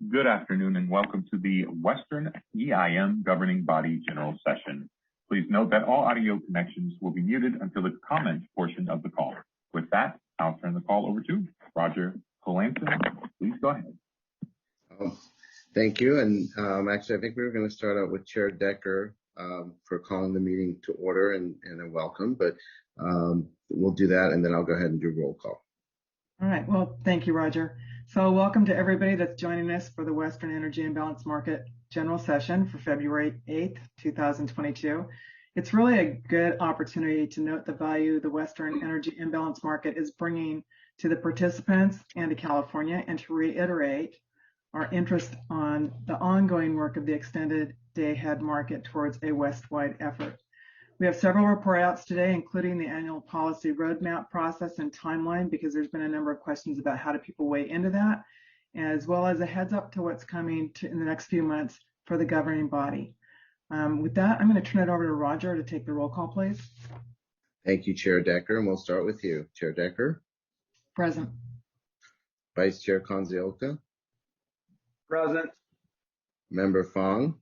Good afternoon and welcome to the Western EIM Governing Body General Session. Please note that all audio connections will be muted until the comment portion of the call. With that, I'll turn the call over to Roger Colanson. Please go ahead. Thank you. And actually, I think we were going to start out with Chair Decker for calling the meeting to order and a welcome, but we'll do that and then I'll go ahead and do roll call. All right. Well, thank you, Roger. So welcome to everybody that's joining us for the Western Energy Imbalance Market General Session for February 8th, 2022. It's really a good opportunity to note the value the Western Energy Imbalance Market is bringing to the participants and to California, and to reiterate our interest on the ongoing work of the extended day-ahead market towards a West-wide effort. We have several report outs today, including the annual policy roadmap process and timeline, because there's been a number of questions about how do people weigh into that, as well as a heads up to what's coming in the next few months for the governing body. With that, I'm going to turn it over to Roger to take the roll call, please. Thank you, Chair Decker, and we'll start with you. Chair Decker? Present. Vice Chair Konziolka? Present. Member Fong?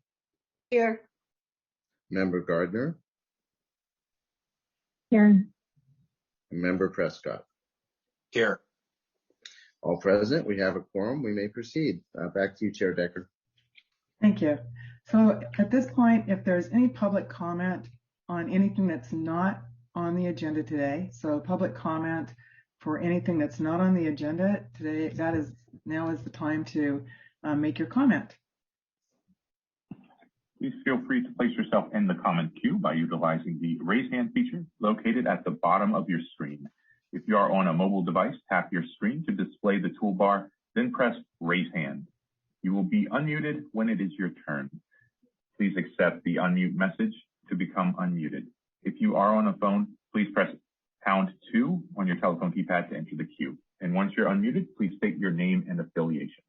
Here. Member Gardner? Here. Member Prescott? Here. All present. We have a quorum. We may proceed. Back to you, Chair Decker. Thank you. So at this point, if there's any public comment on anything that's not on the agenda today, so public comment for anything that's not on the agenda today, now is the time to make your comment. Please feel free to place yourself in the comment queue by utilizing the raise hand feature located at the bottom of your screen. If you are on a mobile device, tap your screen to display the toolbar, then press raise hand. You will be unmuted when it is your turn. Please accept the unmute message to become unmuted. If you are on a phone, please press #2 on your telephone keypad to enter the queue. And once you're unmuted, please state your name and affiliation.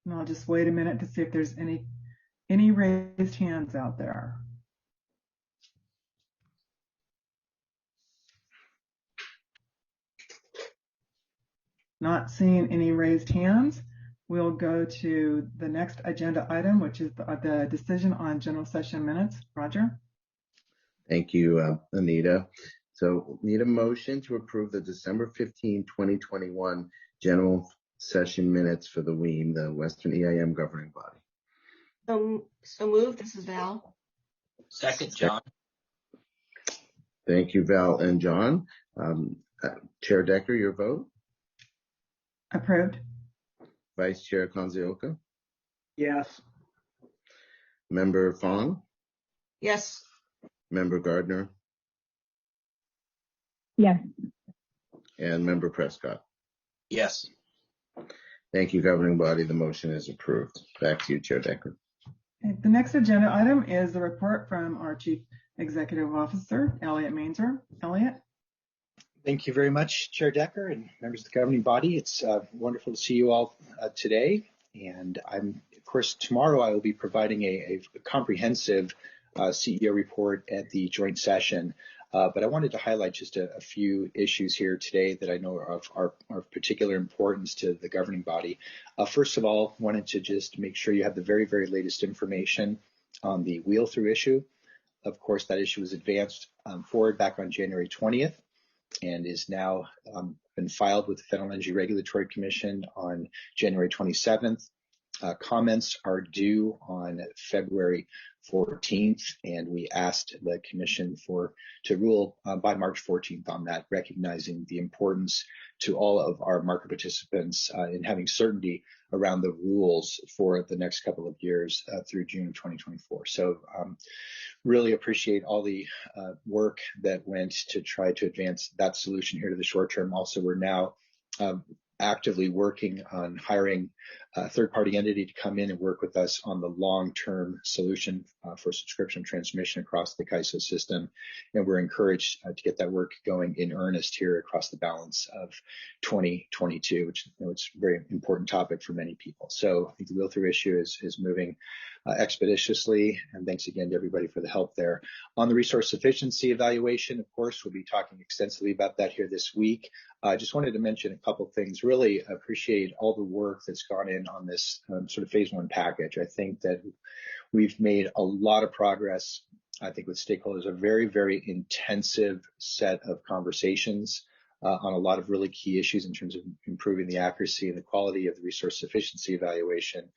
And I'll just wait a minute to see if there's any raised hands out there. Not seeing any raised hands, we'll go to the next agenda item, which is the decision on general session minutes. Roger? Thank you, Anita. So need a motion to approve the December 15, 2021 general session minutes for the WEIM, the Western EIM governing body. So moved. This is Val. Second, John. Thank you, Val and John. Chair Decker, your vote? Approved. Vice Chair Konziolka? Yes. Member Fong? Yes. Member Gardner? Yes. And Member Prescott? Yes. Thank you, governing body. The motion is approved. Back to you, Chair Decker. Okay, the next agenda item is the report from our Chief Executive Officer, Elliot Mainzer. Elliot? Thank you very much, Chair Decker and members of the governing body. It's wonderful to see you all today. And of course, tomorrow I will be providing a comprehensive CEO report at the joint session. But I wanted to highlight just a few issues here today that I know are of particular importance to the governing body. First of all, wanted to just make sure you have the very, very latest information on the wheel-through issue. Of course, that issue was advanced forward back on January 20th and is now been filed with the Federal Energy Regulatory Commission on January 27th. Comments are due on February 14th, and we asked the Commission to rule by March 14th on that, recognizing the importance to all of our market participants in having certainty around the rules for the next couple of years through June of 2024. So really appreciate all the work that went to try to advance that solution here to the short term. Also, we're now actively working on hiring a third-party entity to come in and work with us on the long-term solution for subscription transmission across the CAISO system. And we're encouraged to get that work going in earnest here across the balance of 2022, which it's a very important topic for many people. So I think the wheel-through issue is moving expeditiously. And thanks again to everybody for the help there. On the resource sufficiency evaluation, of course, we'll be talking extensively about that here this week. I just wanted to mention a couple things. Really appreciate all the work that's gone in on this sort of phase one package. I think that we've made a lot of progress. I think with stakeholders, a very, very intensive set of conversations on a lot of really key issues in terms of improving the accuracy and the quality of the resource sufficiency evaluation.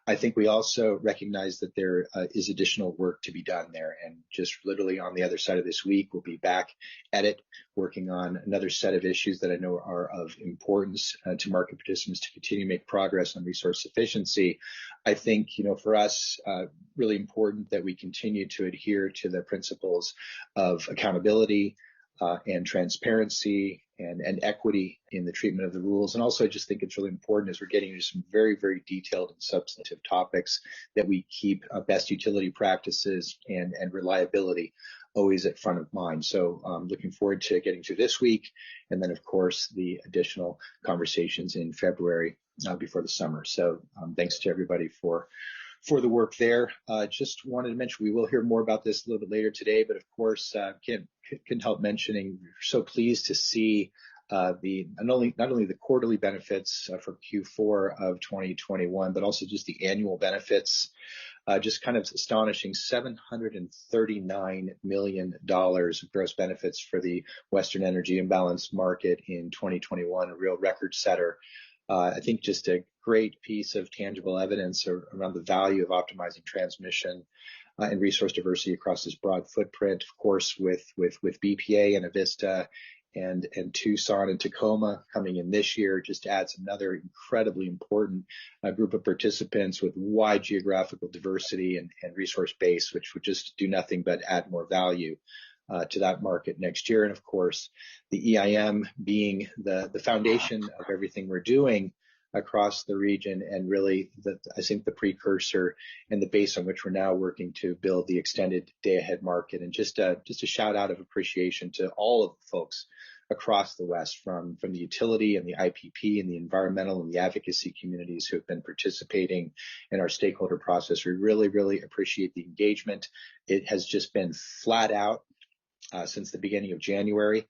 I think we also recognize that there is additional work to be done there. And just literally on the other side of this week, we'll be back at it, working on another set of issues that I know are of importance to market participants to continue to make progress on resource sufficiency. I think, for us, really important that we continue to adhere to the principles of accountability, and transparency and equity in the treatment of the rules. And also, I just think it's really important as we're getting into some very, very detailed and substantive topics that we keep best utility practices and reliability always at front of mind. So looking forward to getting to this week. And then, of course, the additional conversations in February before the summer. So thanks to everybody for the work there. Just wanted to mention, we will hear more about this a little bit later today, but of course, can't help mentioning, we're so pleased to see not only the quarterly benefits for Q4 of 2021, but also just the annual benefits. Just kind of astonishing, $739 million of gross benefits for the Western Energy Imbalance market in 2021, a real record setter. I think just a great piece of tangible evidence around the value of optimizing transmission and resource diversity across this broad footprint. Of course, with BPA and Avista and Tucson and Tacoma coming in this year, just adds another incredibly important group of participants with wide geographical diversity and resource base, which would just do nothing but add more value to that market next year. And of course, the EIM being the foundation of everything we're doing across the region, and really I think the precursor and the base on which we're now working to build the extended day ahead market. And just a shout out of appreciation to all of the folks across the West, from the utility and the IPP and the environmental and the advocacy communities who have been participating in our stakeholder process. We really, really appreciate the engagement. It has just been flat out since the beginning of January.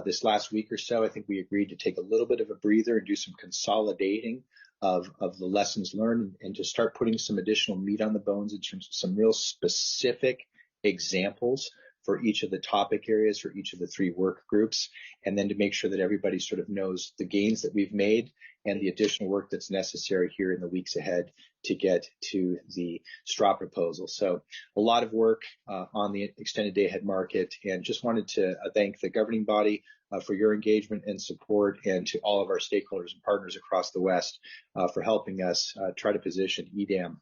This last week or so, I think we agreed to take a little bit of a breather and do some consolidating of the lessons learned, and to start putting some additional meat on the bones in terms of some real specific examples for each of the topic areas for each of the three work groups, and then to make sure that everybody sort of knows the gains that we've made and the additional work that's necessary here in the weeks ahead to get to the straw proposal. So a lot of work on the extended day ahead market, and just wanted to thank the governing body for your engagement and support, and to all of our stakeholders and partners across the West for helping us try to position EDAM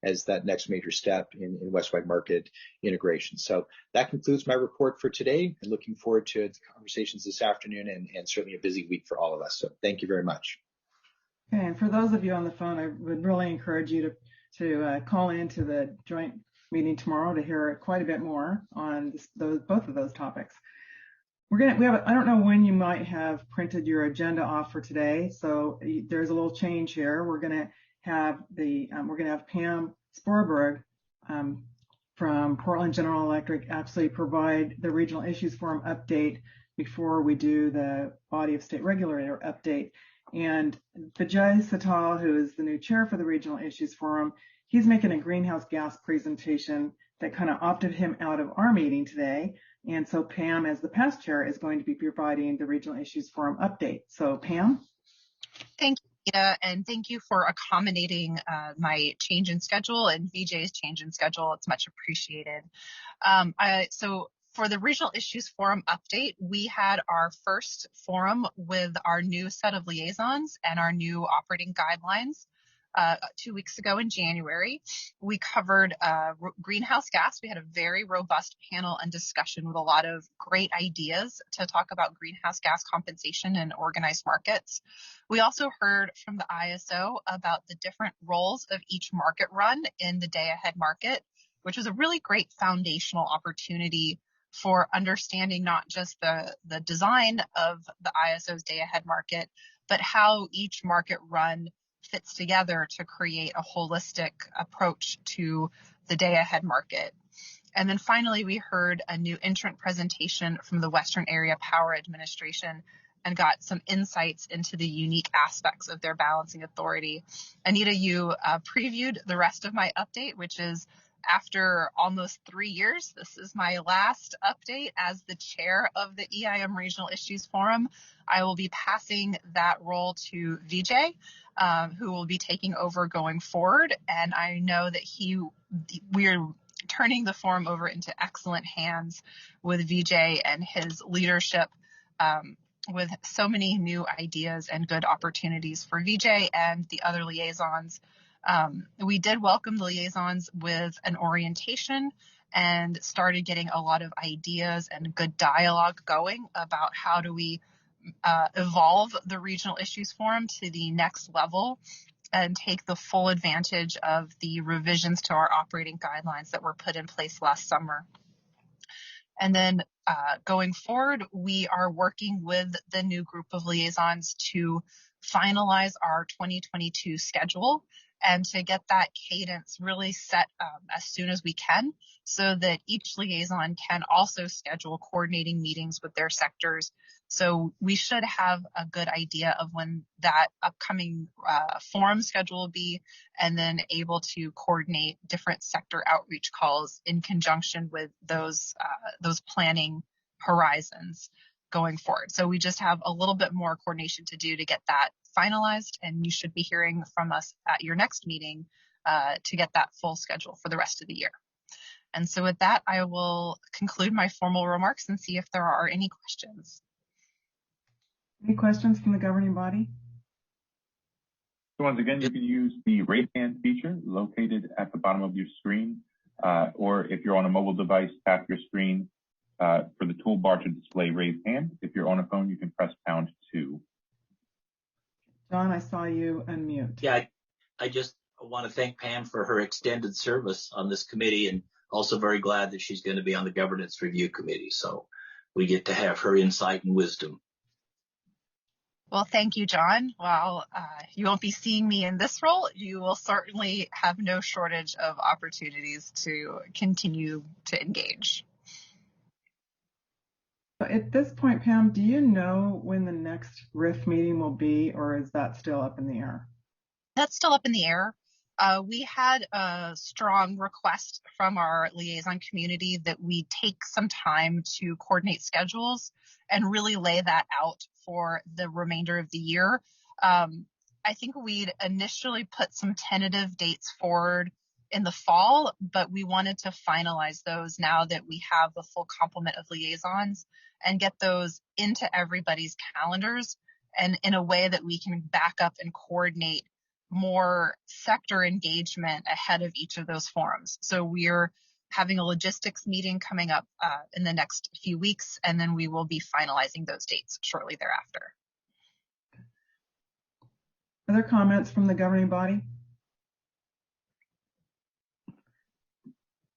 as that next major step in West-wide market integration. So that concludes my report for today, and looking forward to the conversations this afternoon, and certainly a busy week for all of us. So thank you very much. Okay, and for those of you on the phone, I would really encourage you to call into the joint meeting tomorrow to hear quite a bit more on both of those topics. I don't know when you might have printed your agenda off for today, so there's a little change here. We're gonna have Pam Sporberg from Portland General Electric actually provide the Regional Issues Forum update before we do the Body of State Regulator update. And Vijay Satal, who is the new chair for the Regional Issues Forum, he's making a greenhouse gas presentation that kind of opted him out of our meeting today. And so Pam, as the past chair, is going to be providing the Regional Issues Forum update. So Pam? Thank you, Anita, and thank you for accommodating my change in schedule and VJ's change in schedule. It's much appreciated. So for the Regional Issues Forum update, we had our first forum with our new set of liaisons and our new operating guidelines 2 weeks ago in January. We covered greenhouse gas. We had a very robust panel and discussion with a lot of great ideas to talk about greenhouse gas compensation in organized markets. We also heard from the ISO about the different roles of each market run in the day ahead market, which was a really great foundational opportunity for understanding not just the design of the ISO's day ahead market, but how each market run fits together to create a holistic approach to the day ahead market. And then finally, we heard a new entrant presentation from the Western Area Power Administration and got some insights into the unique aspects of their balancing authority. Anita, you previewed the rest of my update, which is after almost 3 years, this is my last update as the chair of the EIM Regional Issues Forum. I will be passing that role to Vijay, who will be taking over going forward. And I know that we're turning the forum over into excellent hands with Vijay and his leadership, with so many new ideas and good opportunities for Vijay and the other liaisons. We did welcome the liaisons with an orientation and started getting a lot of ideas and good dialogue going about how do we evolve the Regional Issues Forum to the next level and take the full advantage of the revisions to our operating guidelines that were put in place last summer. And then going forward, we are working with the new group of liaisons to finalize our 2022 schedule and to get that cadence really set as soon as we can so that each liaison can also schedule coordinating meetings with their sectors. So we should have a good idea of when that upcoming forum schedule will be, and then able to coordinate different sector outreach calls in conjunction with those planning horizons going forward. So we just have a little bit more coordination to do to get that finalized, and you should be hearing from us at your next meeting to get that full schedule for the rest of the year. And so with that, I will conclude my formal remarks and see if there are any questions. Any questions from the governing body? So once again, you can use the raise hand feature located at the bottom of your screen, or if you're on a mobile device, tap your screen for the toolbar to display raise hand. If you're on a phone, you can press #2. John, I saw you unmute. Yeah, I just want to thank Pam for her extended service on this committee, and also very glad that she's going to be on the Governance Review Committee. So we get to have her insight and wisdom. Well, thank you, John. While you won't be seeing me in this role, you will certainly have no shortage of opportunities to continue to engage. At this point, Pam, do you know when the next Riff meeting will be, or is that still up in the air? That's still up in the air. We had a strong request from our liaison community that we take some time to coordinate schedules and really lay that out for the remainder of the year. I think we'd initially put some tentative dates forward in the fall, but we wanted to finalize those now that we have the full complement of liaisons and get those into everybody's calendars and in a way that we can back up and coordinate more sector engagement ahead of each of those forums. So we're having a logistics meeting coming up in the next few weeks, and then we will be finalizing those dates shortly thereafter. Other comments from the governing body?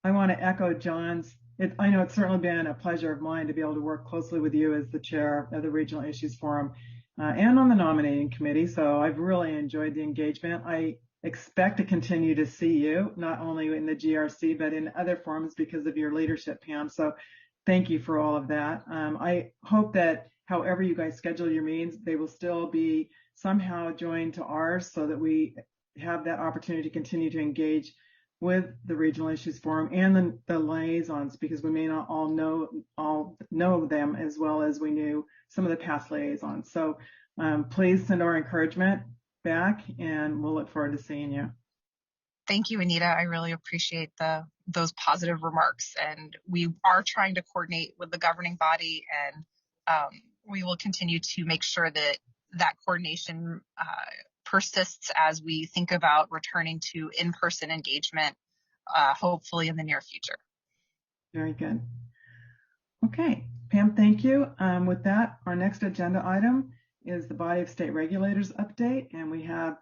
I want to echo John's. I know it's certainly been a pleasure of mine to be able to work closely with you as the chair of the Regional Issues Forum and on the nominating committee. So I've really enjoyed the engagement. I expect to continue to see you, not only in the GRC, but in other forums because of your leadership, Pam. So thank you for all of that. I hope that however you guys schedule your meetings, they will still be somehow joined to ours so that we have that opportunity to continue to engage with the Regional Issues Forum and the liaisons, because we may not all know them as well as we knew some of the past liaisons. So please send our encouragement back, and we'll look forward to seeing you. Thank you, Anita. I really appreciate those positive remarks, and we are trying to coordinate with the governing body, and we will continue to make sure that coordination persists as we think about returning to in-person engagement, hopefully in the near future. Very good. Okay, Pam, thank you. With that, our next agenda item is the Body of State Regulators update, and we have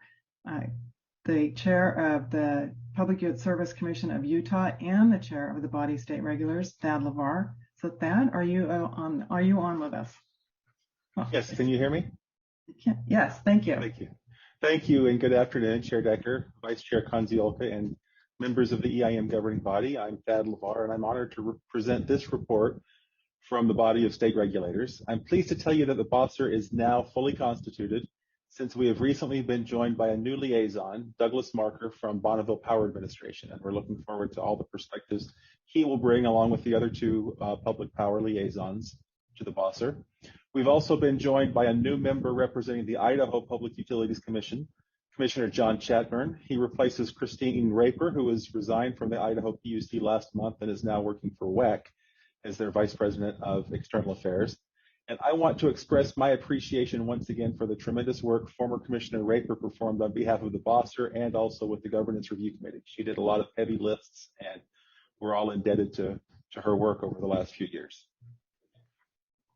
the chair of the Public Youth Service Commission of Utah and the chair of the Body of State Regulators, Thad LeVar. So Thad, are you on with us? Yes, can you hear me? Yes, thank you. Thank you. Thank you and good afternoon, Chair Decker, Vice Chair Konziolka, and members of the EIM governing body. I'm Thad LeVar, and I'm honored to present this report from the body of state regulators. I'm pleased to tell you that the BOSSR is now fully constituted, since we have recently been joined by a new liaison, Douglas Marker from Bonneville Power Administration, and we're looking forward to all the perspectives he will bring along with the other two public power liaisons to the BOSSR. We've also been joined by a new member representing the Idaho Public Utilities Commission, Commissioner John Chatburn. He replaces Christine Raper, who has resigned from the Idaho PUC last month and is now working for WEC as their Vice President of External Affairs. And I want to express my appreciation once again for the tremendous work former Commissioner Raper performed on behalf of the BOSSR and also with the Governance Review Committee. She did a lot of heavy lifts, and we're all indebted to her work over the last few years.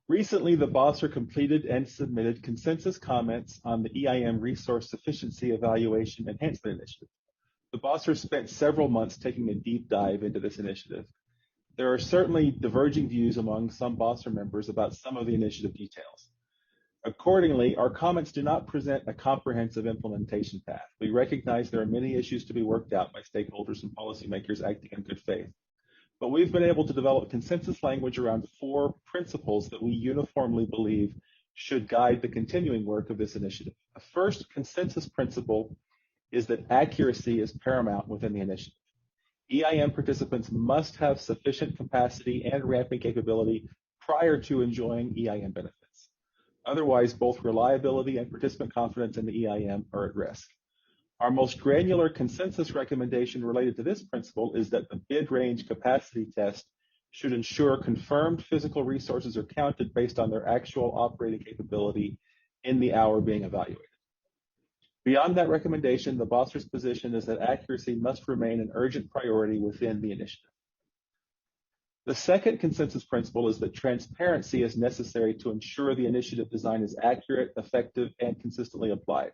Recently, the BOSSR completed and submitted consensus comments on the EIM Resource Sufficiency Evaluation Enhancement Initiative. The BOSSR spent several months taking a deep dive into this initiative. There are certainly diverging views among some BOSSR members about some of the initiative details. Accordingly, our comments do not present a comprehensive implementation path. We recognize there are many issues to be worked out by stakeholders and policymakers acting in good faith. But we've been able to develop consensus language around 4 principles that we uniformly believe should guide the continuing work of this initiative. The first consensus principle is that accuracy is paramount within the initiative. EIM participants must have sufficient capacity and ramping capability prior to enjoying EIN benefits. Otherwise, both reliability and participant confidence in the EIM are at risk. Our most granular consensus recommendation related to this principle is that the bid range capacity test should ensure confirmed physical resources are counted based on their actual operating capability in the hour being evaluated. Beyond that recommendation, the BOSSR's position is that accuracy must remain an urgent priority within the initiative. The second consensus principle is that transparency is necessary to ensure the initiative design is accurate, effective, and consistently applied.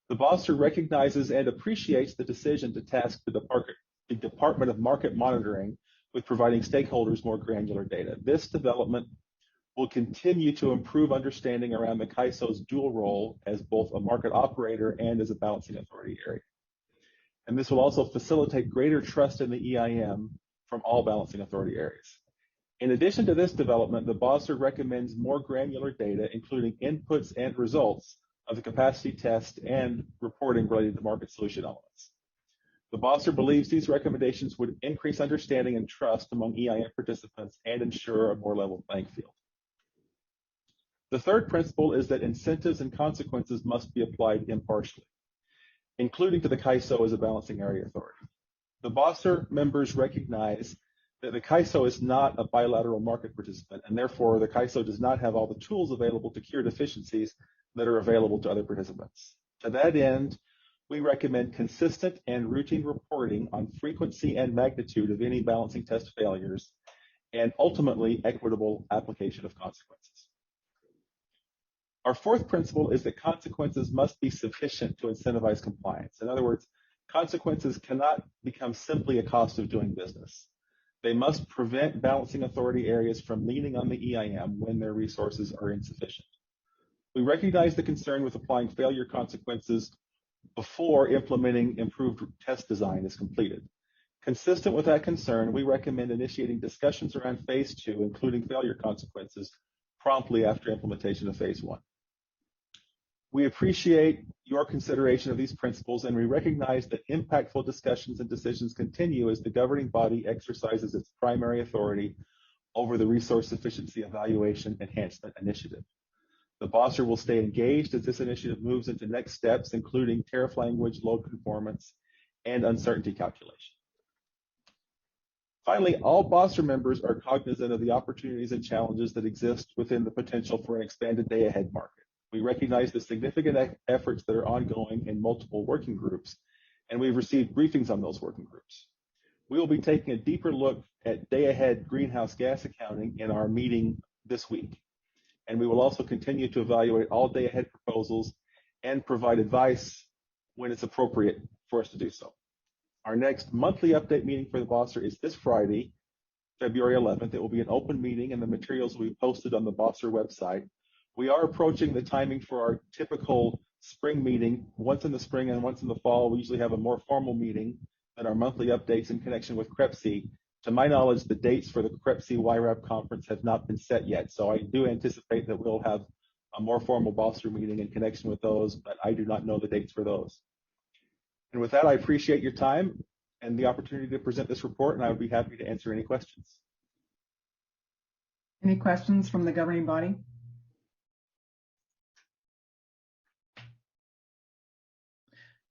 The BOSSR recognizes and appreciates the decision to task the Department of Market Monitoring with providing stakeholders more granular data. This development will continue to improve understanding around the CAISO's dual role as both a market operator and as a balancing authority area. And this will also facilitate greater trust in the EIM from all balancing authority areas. In addition to this development, the BOSSR recommends more granular data, including inputs and results of the capacity test and reporting related to market solution elements. The BOSSR believes these recommendations would increase understanding and trust among EIM participants and ensure a more level playing field. The third principle is that incentives and consequences must be applied impartially, including to the CAISO as a balancing area authority. The BOSSR members recognize that the CAISO is not a bilateral market participant, and therefore the CAISO does not have all the tools available to cure deficiencies that are available to other participants. To that end, we recommend consistent and routine reporting on frequency and magnitude of any balancing test failures, and ultimately equitable application of consequences. Our fourth principle is that consequences must be sufficient to incentivize compliance. In other words, consequences cannot become simply a cost of doing business. They must prevent balancing authority areas from leaning on the EIM when their resources are insufficient. We recognize the concern with applying failure consequences before implementing improved test design is completed. Consistent with that concern, we recommend initiating discussions around phase 2, including failure consequences, promptly after implementation of phase 1. We appreciate your consideration of these principles, and we recognize that impactful discussions and decisions continue as the governing body exercises its primary authority over the Resource Sufficiency Evaluation Enhancement Initiative. The BOSSR will stay engaged as this initiative moves into next steps, including tariff language, load conformance, and uncertainty calculation. Finally, all BOSSR members are cognizant of the opportunities and challenges that exist within the potential for an expanded day-ahead market. We recognize the significant efforts that are ongoing in multiple working groups, and we've received briefings on those working groups. We will be taking a deeper look at day-ahead greenhouse gas accounting in our meeting this week. And we will also continue to evaluate all day-ahead proposals and provide advice when it's appropriate for us to do so. Our next monthly update meeting for the BOSSR is this Friday, February 11th. It will be an open meeting, and the materials will be posted on the BOSSR website. We are approaching the timing for our typical spring meeting, once in the spring and once in the fall. We usually have a more formal meeting and our monthly updates in connection with CREPC. To my knowledge, the dates for the CREPC YRAP conference have not been set yet, so I do anticipate that we'll have a more formal BOSSER meeting in connection with those, but I do not know the dates for those. And with that, I appreciate your time and the opportunity to present this report, and I would be happy to answer any questions. Any questions from the governing body?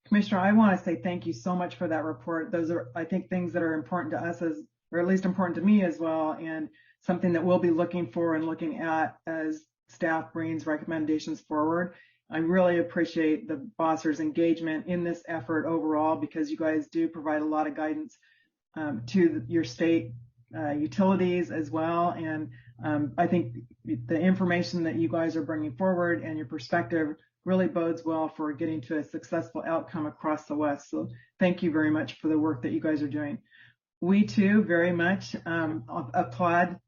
Commissioner, I want to say thank you so much for that report. Those are, I think, things that are important to us, as, or at least important to me as well, and something that we'll be looking for and looking at as staff brings recommendations forward. I really appreciate the BOSSER's engagement in this effort overall, because you guys do provide a lot of guidance to your state utilities as well. And I think the information that you guys are bringing forward and your perspective really bodes well for getting to a successful outcome across the West. So thank you very much for the work that you guys are doing. We too very much applaud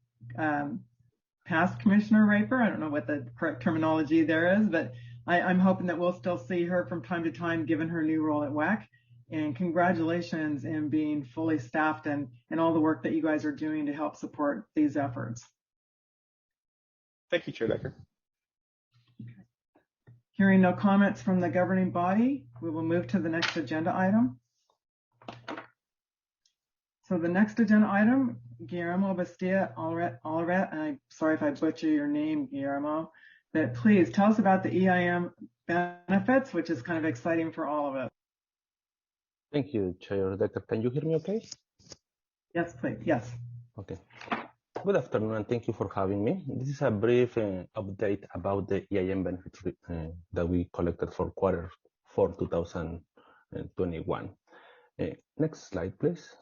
past Commissioner Raper. I don't know what the correct terminology there is, but I'm hoping that we'll still see her from time to time given her new role at WEC. And congratulations in being fully staffed and all the work that you guys are doing to help support these efforts. Thank you, Chair Decker. Hearing no comments from the governing body, we will move to the next agenda item. So the next agenda item, Guillermo Bastia Alret, and I'm sorry if I butcher your name, Guillermo, but please tell us about the EIN benefits, which is kind of exciting for all of us. Thank you, Chair Decker. Can you hear me okay? Yes, please. Yes. Okay. Good afternoon, and thank you for having me. This is a brief update about the EIN benefits that we collected for quarter 4 2021. Next slide, please.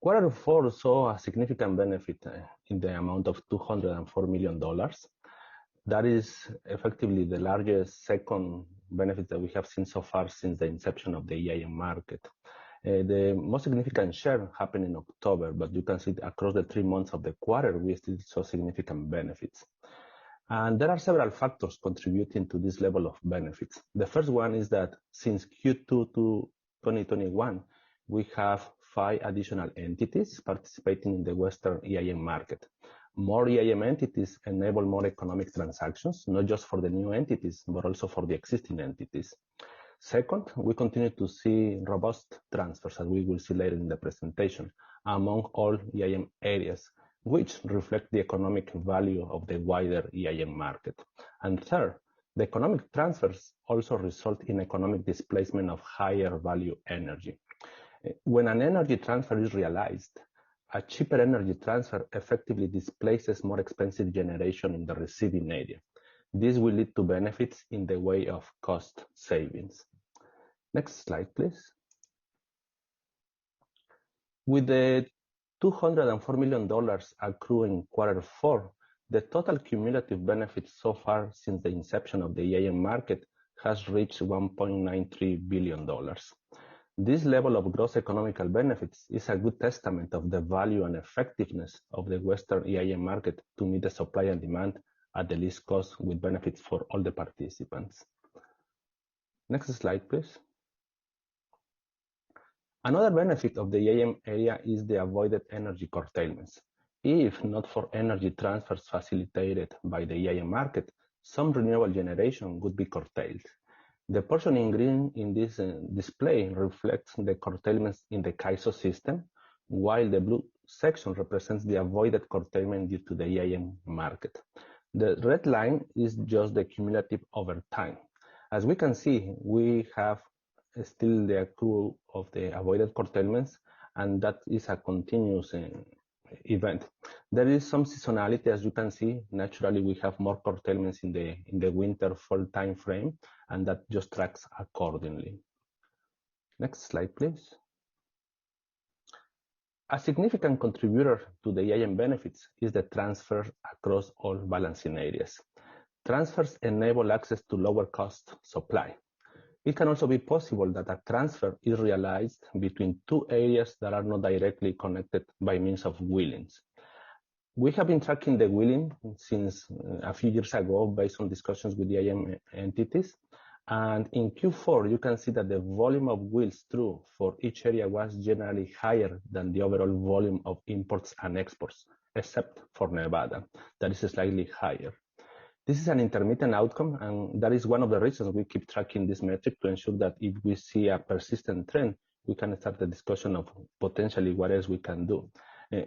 Quarter 4 saw a significant benefit in the amount of $204 million. That is effectively the largest second benefit that we have seen so far since the inception of the EIN market. The most significant share happened in October, but you can see across the 3 months of the quarter, we still saw significant benefits. And there are several factors contributing to this level of benefits. The first one is that since Q2 2021, we have 5 additional entities participating in the Western EIN market. More EIN entities enable more economic transactions, not just for the new entities, but also for the existing entities. Second, we continue to see robust transfers, as we will see later in the presentation, among all EIN areas, which reflect the economic value of the wider EIN market. And third, the economic transfers also result in economic displacement of higher value energy. When an energy transfer is realized, a cheaper energy transfer effectively displaces more expensive generation in the receiving area. This will lead to benefits in the way of cost savings. Next slide, please. With the $204 million accruing in quarter 4, the total cumulative benefits so far since the inception of the EIN market has reached $1.93 billion. This level of gross economical benefits is a good testament of the value and effectiveness of the Western EIN market to meet the supply and demand at the least cost with benefits for all the participants. Next slide, please. Another benefit of the EIN area is the avoided energy curtailments. If not for energy transfers facilitated by the EIN market, some renewable generation would be curtailed. The portion in green in this display reflects the curtailments in the CAISO system, while the blue section represents the avoided curtailment due to the EIN market. The red line is just the cumulative over time. As we can see, we have still the accrual of the avoided curtailments, and that is a continuous event. There is some seasonality, as you can see. Naturally, we have more curtailments in the winter fall time frame, and that just tracks accordingly. Next slide, please. A significant contributor to the EIN benefits is the transfer across all balancing areas. Transfers enable access to lower cost supply. It can also be possible that a transfer is realized between 2 areas that are not directly connected by means of wheelings. We have been tracking the wheeling since a few years ago based on discussions with the EIN entities. And in Q4, you can see that the volume of wheels through for each area was generally higher than the overall volume of imports and exports, except for Nevada, that is slightly higher. This is an intermittent outcome, and that is one of the reasons we keep tracking this metric to ensure that if we see a persistent trend, we can start the discussion of potentially what else we can do.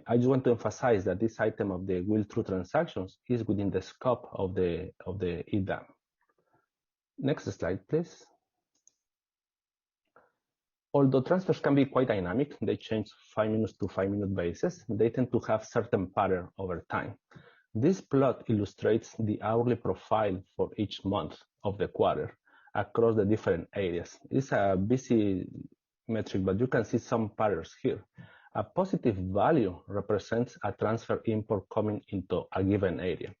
I just want to emphasize that this item of the wheel through transactions is within the scope of the EDAM. Next slide, please. Although transfers can be quite dynamic, they change 5 minutes to 5 minute basis, they tend to have certain pattern over time. This plot illustrates the hourly profile for each month of the quarter across the different areas. It's a busy metric, but you can see some patterns here. A positive value represents a transfer import coming into a given area.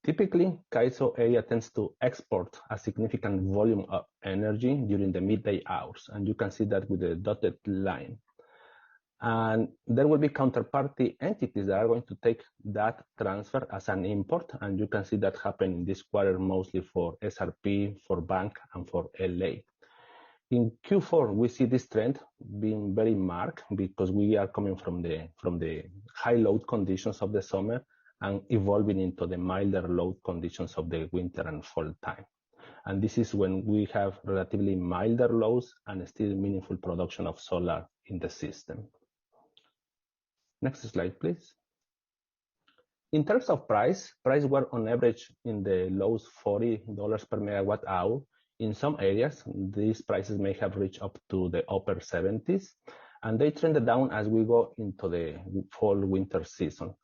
Typically, CAISO area tends to export a significant volume of energy during the midday hours, and you can see that with the dotted line. And there will be counterparty entities that are going to take that transfer as an import, and you can see that happen in this quarter mostly for SRP, for bank, and for LA. In Q4, we see this trend being very marked because we are coming from the high load conditions of the summer and evolving into the milder load conditions of the winter and fall time. And this is when we have relatively milder loads and still meaningful production of solar in the system. Next slide, please. In terms of price were on average in the lows $40 per megawatt hour. In some areas, these prices may have reached up to the upper 70s, and they trended down as we go into the fall winter season.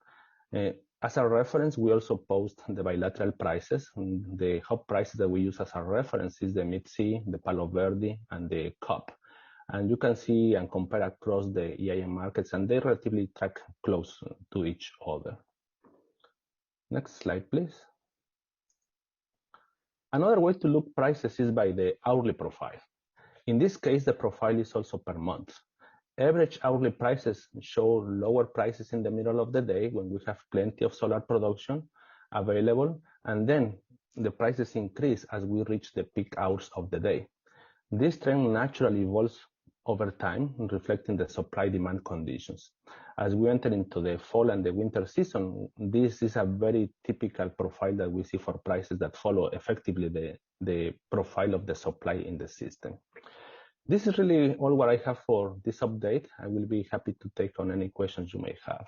As a reference, we also post the bilateral prices. The hub prices that we use as a reference is the Mid-C, the Palo Verde, and the CUP. And you can see and compare across the EIN markets, and they relatively track close to each other. Next slide, please. Another way to look prices is by the hourly profile. In this case, the profile is also per month. Average hourly prices show lower prices in the middle of the day when we have plenty of solar production available, and then the prices increase as we reach the peak hours of the day. This trend naturally evolves over time, reflecting the supply-demand conditions. As we enter into the fall and the winter season, this is a very typical profile that we see for prices that follow effectively the profile of the supply in the system. This is really all what I have for this update. I will be happy to take on any questions you may have.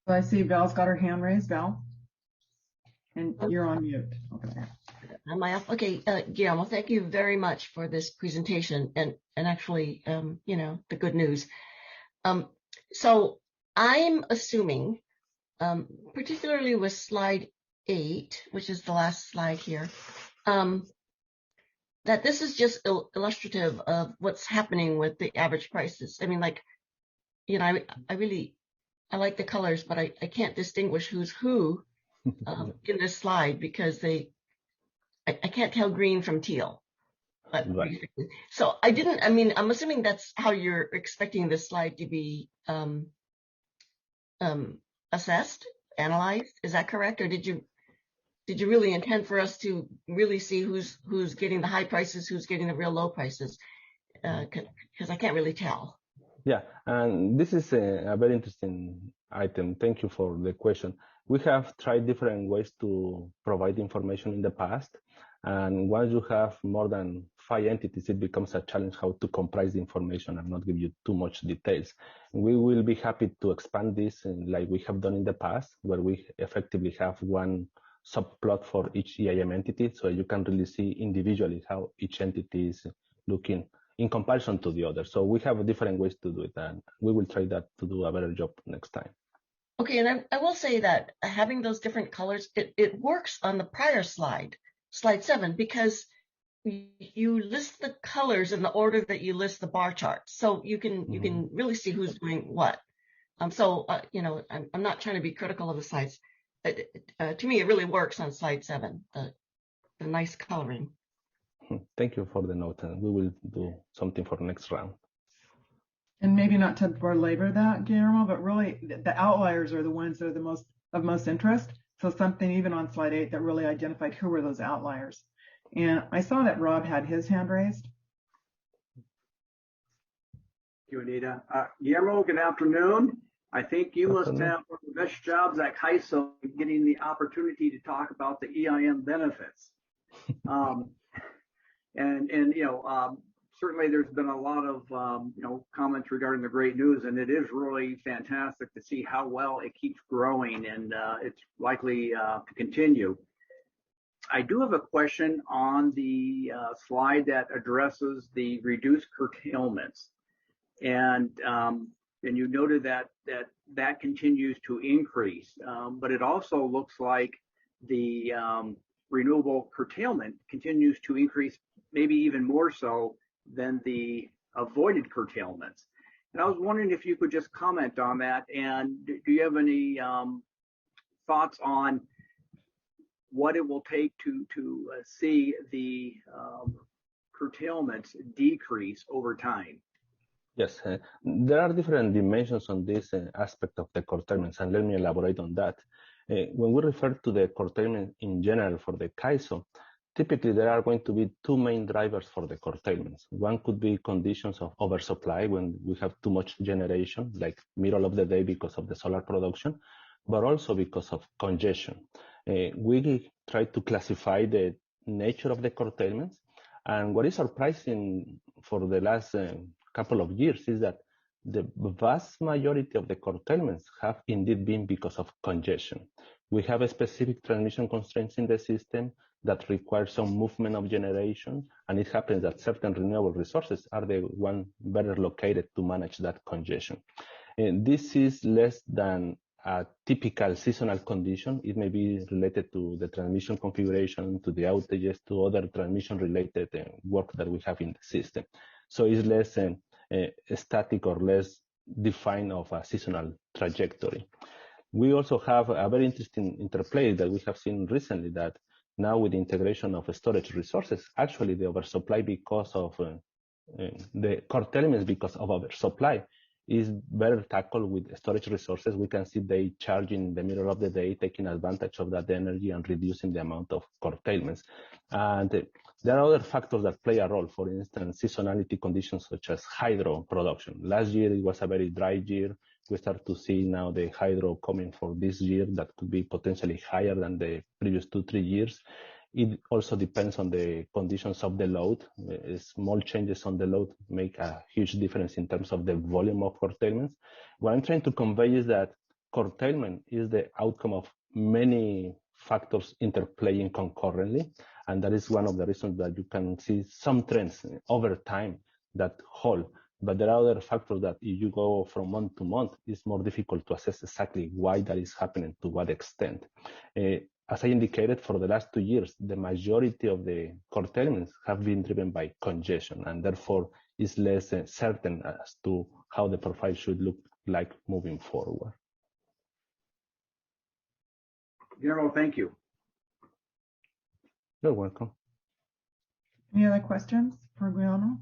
I see Val's got her hand raised. Val, and you're on mute. Okay. Am I off? Okay, Guillermo, thank you very much for this presentation and actually, you know, the good news. So I'm assuming, particularly with slide 8, which is the last slide here, that this is just illustrative of what's happening with the average prices. I mean, like, you know, I like the colors, but I can't distinguish who's who in this slide because I can't tell green from teal. But right. So I'm assuming that's how you're expecting this slide to be assessed, analyzed. Is that correct? Or did you really intend for us to really see who's getting the high prices, who's getting the real low prices? Because I can't really tell. Yeah, and this is a very interesting item. Thank you for the question. We have tried different ways to provide information in the past. And once you have more than 5 entities, it becomes a challenge how to comprise the information and not give you too much details. We will be happy to expand this like we have done in the past, where we effectively have one subplot for each EIM entity, so you can really see individually how each entity is looking in comparison to the other. So we have different ways to do it, and we will try that to do a better job next time. Okay, and I will say that having those different colors, it works on the prior slide, slide 7, because you list the colors in the order that you list the bar charts, so you can really see who's doing what. You know, I'm not trying to be critical of the slides. To me, it really works on slide 7, the nice coloring. Thank you for the note, and we will do something for the next round. And maybe not to belabor that, Guillermo, but really the outliers are the ones that are of most interest. So something even on slide 8 that really identified who were those outliers. And I saw that Rob had his hand raised. Thank you, Anita. Guillermo, good afternoon. I think you must have one of the best jobs at CAISO getting the opportunity to talk about the EIN benefits. Certainly there's been a lot of comments regarding the great news, and it is really fantastic to see how well it keeps growing, and it's likely to continue. I do have a question on the slide that addresses the reduced curtailments, and you noted that continues to increase, but it also looks like the renewable curtailment continues to increase, maybe even more so than the avoided curtailments. And I was wondering if you could just comment on that, and do you have any thoughts on what it will take to see the curtailments decrease over time? Yes, there are different dimensions on this aspect of the curtailments, and let me elaborate on that. When we refer to the curtailment in general for the CAISO, typically there are going to be two main drivers for the curtailments. One could be conditions of oversupply when we have too much generation, like middle of the day because of the solar production, but also because of congestion. We try to classify the nature of the curtailments, and what is surprising for the last couple of years is that the vast majority of the curtailments have indeed been because of congestion. We have a specific transmission constraints in the system that require some movement of generation, and it happens that certain renewable resources are the one better located to manage that congestion. And this is less than a typical seasonal condition. It may be related to the transmission configuration, to the outages, to other transmission-related work that we have in the system. So it's less static or less defined of a seasonal trajectory. We also have a very interesting interplay that we have seen recently, that now with the integration of storage resources, actually the oversupply because of the curtailments because of oversupply is better tackled with storage resources. We can see they charging in the middle of the day, taking advantage of that energy and reducing the amount of curtailments. And there are other factors that play a role. For instance, seasonality conditions such as hydro production. Last year it was a very dry year. We start to see now the hydro coming for this year that could be potentially higher than the previous 2-3 years. It also depends on the conditions of the load. Small changes on the load make a huge difference in terms of the volume of curtailments. What I'm trying to convey is that curtailment is the outcome of many factors interplaying concurrently, and that is one of the reasons that you can see some trends over time that hold. But there are other factors that if you go from month to month, it's more difficult to assess exactly why that is happening, to what extent. As I indicated, for the last 2 years, the majority of the curtailments have been driven by congestion, and therefore is less certain as to how the profile should look like moving forward. Guillermo, thank you. You're welcome. Any other questions for Guillermo?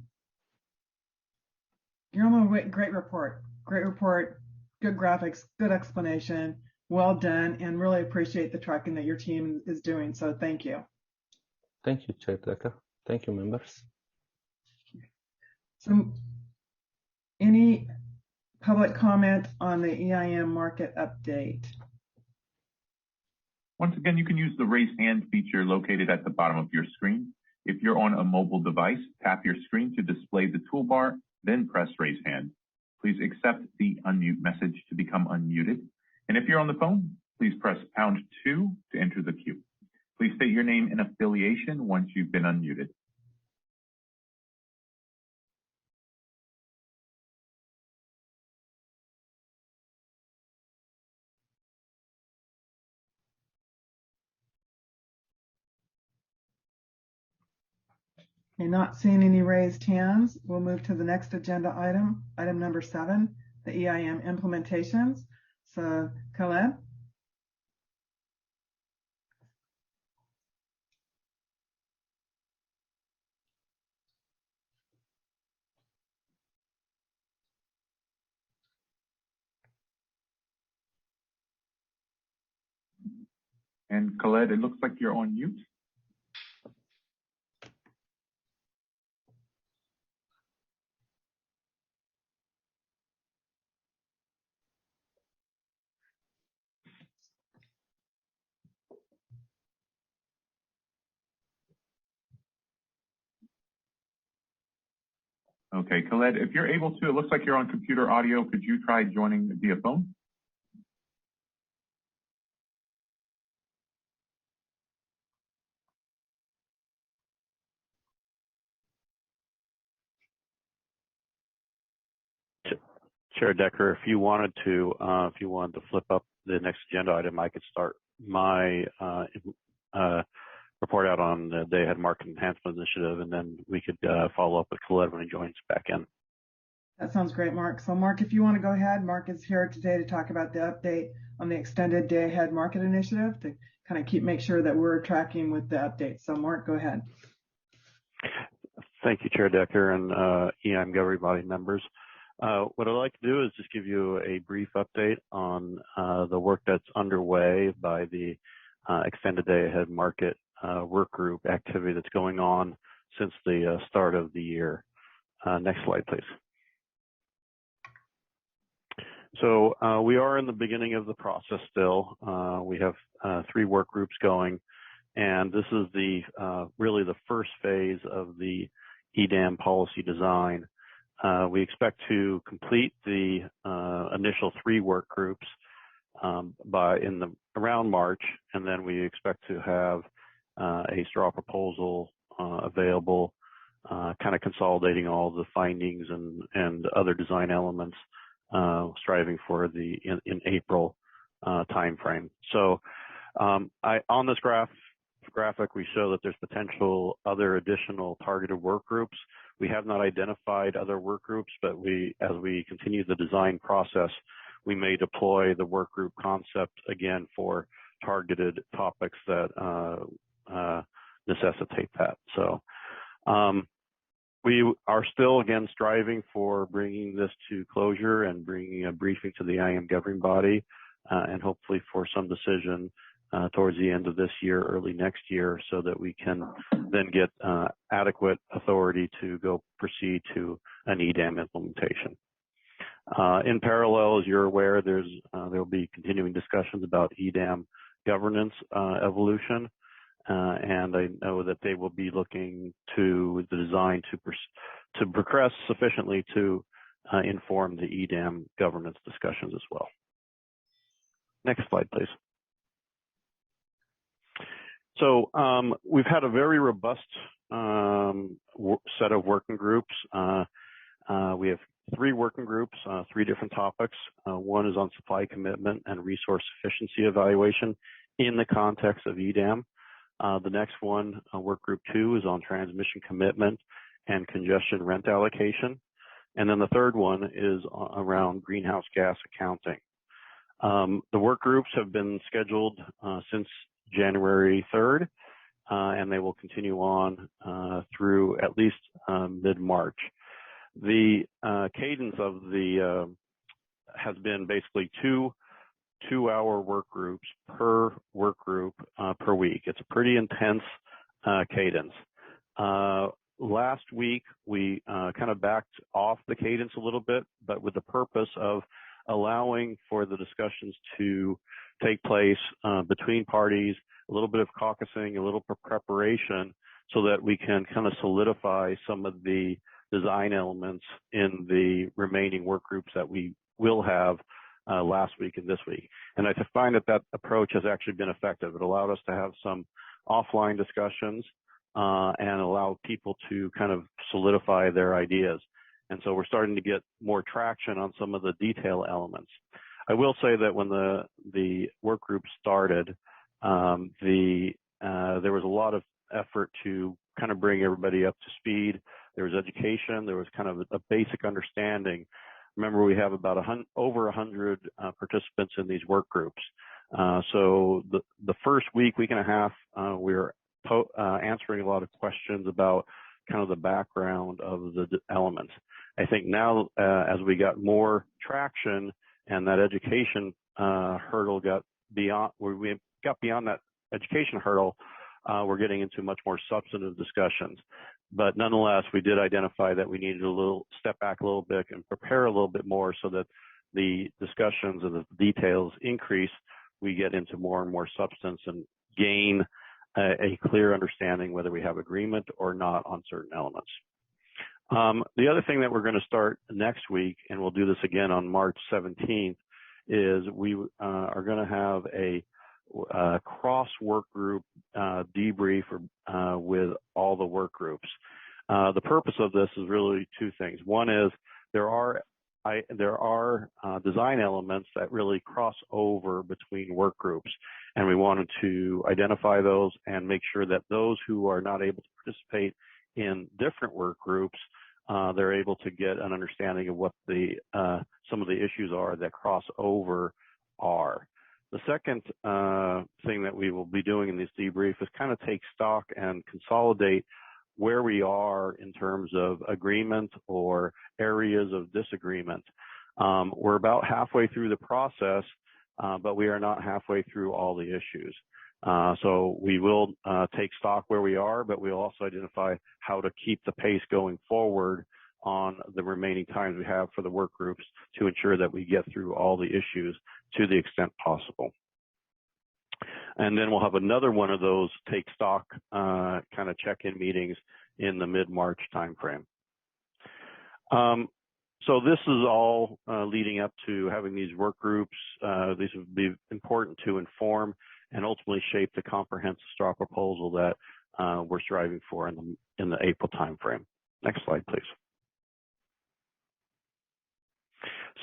Guillermo, great report. Great report, good graphics, good explanation. Well done, and really appreciate the tracking that your team is doing. So thank you. Thank you, Chair Decker. Thank you, members. So any public comment on the EIN market update? Once again, you can use the raise hand feature located at the bottom of your screen. If you're on a mobile device, tap your screen to display the toolbar, then press raise hand. Please accept the unmute message to become unmuted. And if you're on the phone, please press #2 to enter the queue. Please state your name and affiliation once you've been unmuted. Okay, not seeing any raised hands. We'll move to the next agenda item, item number 7, the EIM implementations. So, Caleb? And Khaled, it looks like you're on mute. Okay, Khaled, if you're able to, it looks like you're on computer audio. Could you try joining via phone? Chair Decker, if you wanted to flip up the next agenda item, I could start my report out on the Day Ahead Market Enhancement Initiative, and then we could follow up with Khaled when he joins back in. That sounds great, Mark. So Mark, if you want to go ahead, Mark is here today to talk about the update on the extended Day Ahead Market Initiative to kind of make sure that we're tracking with the updates. So Mark, go ahead. Thank you, Chair Decker and EIN governing body members. What I'd like to do is just give you a brief update on the work that's underway by the Extended Day Ahead Market work group activity that's going on since the start of the year. Next slide, please. So we are in the beginning of the process still. We have 3 work groups going, and this is the really the first phase of the EDAM policy design. We expect to complete the initial 3 work groups around March, and then we expect to have a straw proposal available, kind of consolidating all the findings and other design elements, striving for in April timeframe. So on this graphic, we show that there's potential other additional targeted work groups. We have not identified other work groups, but as we continue the design process, we may deploy the work group concept again for targeted topics that necessitate that. So we are still, again, striving for bringing this to closure and bringing a briefing to the EIN governing body, and hopefully for some decision towards the end of this year, early next year, so that we can then get adequate authority to go proceed to an EDAM implementation. In parallel, as you're aware, there will be continuing discussions about EDAM governance evolution, and I know that they will be looking to the design to progress sufficiently to inform the EDAM governance discussions as well. Next slide, please. So we've had a very robust set of working groups. We have 3 working groups, 3 different topics. One is on supply commitment and resource efficiency evaluation in the context of EDAM. The next one, work group 2, is on transmission commitment and congestion rent allocation. And then the third one is around greenhouse gas accounting. The work groups have been scheduled since January 3rd, and they will continue on through at least mid-March. The cadence of the has been basically 2-hour work groups per work group per week. It's a pretty intense cadence. Last week, we kind of backed off the cadence a little bit, but with the purpose of allowing for the discussions to take place between parties, a little bit of caucusing, a little preparation, so that we can kind of solidify some of the design elements in the remaining work groups that we will have last week and this week. And I find that approach has actually been effective. It allowed us to have some offline discussions and allow people to kind of solidify their ideas. And so we're starting to get more traction on some of the detail elements. I will say that when the work group started, there was a lot of effort to kind of bring everybody up to speed. There was education. There was kind of a basic understanding. Remember, we have about over 100 participants in these work groups. So the first week and a half, we were answering a lot of questions about kind of the background of the elements. I think now, as we got more traction and that education hurdle got beyond, we got beyond that education hurdle, we're getting into much more substantive discussions. But nonetheless, we did identify that we needed a step back a little bit and prepare a little bit more so that the discussions and the details increase. We get into more and more substance and gain a clear understanding whether we have agreement or not on certain elements. The other thing that we're going to start next week, and we'll do this again on March 17th, is we are going to have a cross work group debrief with all the work groups. The purpose of this is really two things. One is there are design elements that really cross over between work groups, and we wanted to identify those and make sure that those who are not able to participate in different work groups, they're able to get an understanding of what some of the issues are that cross over are. The second thing that we will be doing in this debrief is kind of take stock and consolidate where we are in terms of agreement or areas of disagreement. We're about halfway through the process, but we are not halfway through all the issues. So we will take stock where we are, but we'll also identify how to keep the pace going forward on the remaining times we have for the work groups to ensure that we get through all the issues to the extent possible. And then we'll have another one of those take stock kind of check-in meetings in the mid-March timeframe. So this is all leading up to having these work groups. These would be important to inform and ultimately shape the comprehensive straw proposal that we're striving for in the April timeframe. Next slide, please.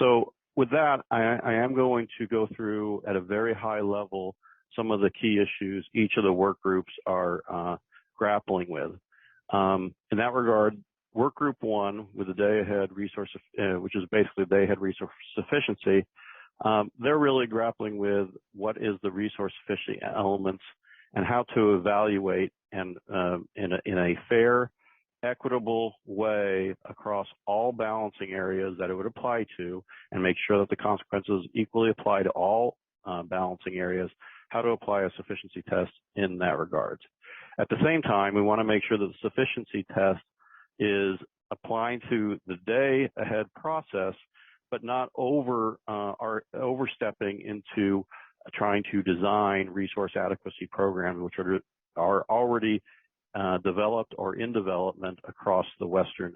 So with that, I am going to go through at a very high level some of the key issues each of the work groups are grappling with. In that regard, work group 1 with the day-ahead resource, which is basically day-ahead resource sufficiency, they're really grappling with what is the resource sufficiency elements and how to evaluate and in a fair, equitable way across all balancing areas that it would apply to, and make sure that the consequences equally apply to all balancing areas, how to apply a sufficiency test in that regard. At the same time, we want to make sure that the sufficiency test is applying to the day ahead process, but not overstepping into trying to design resource adequacy programs, which are already developed or in development across the Western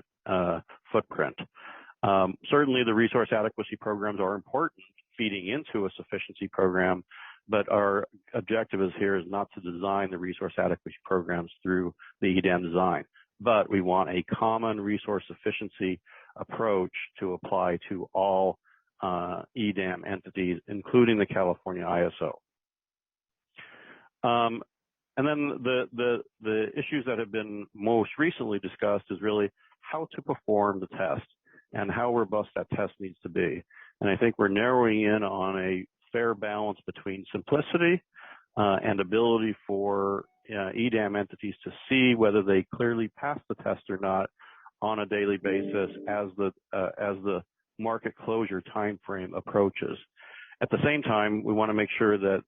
footprint. Certainly the resource adequacy programs are important feeding into a sufficiency program, but our objective here is not to design the resource adequacy programs through the EDAM design, but we want a common resource efficiency approach to apply to all EDAM entities, including the California ISO. And then the issues that have been most recently discussed is really how to perform the test and how robust that test needs to be. And I think we're narrowing in on a fair balance between simplicity and ability for EDAM entities to see whether they clearly pass the test or not on a daily basis as the market closure timeframe approaches. At the same time, we want to make sure that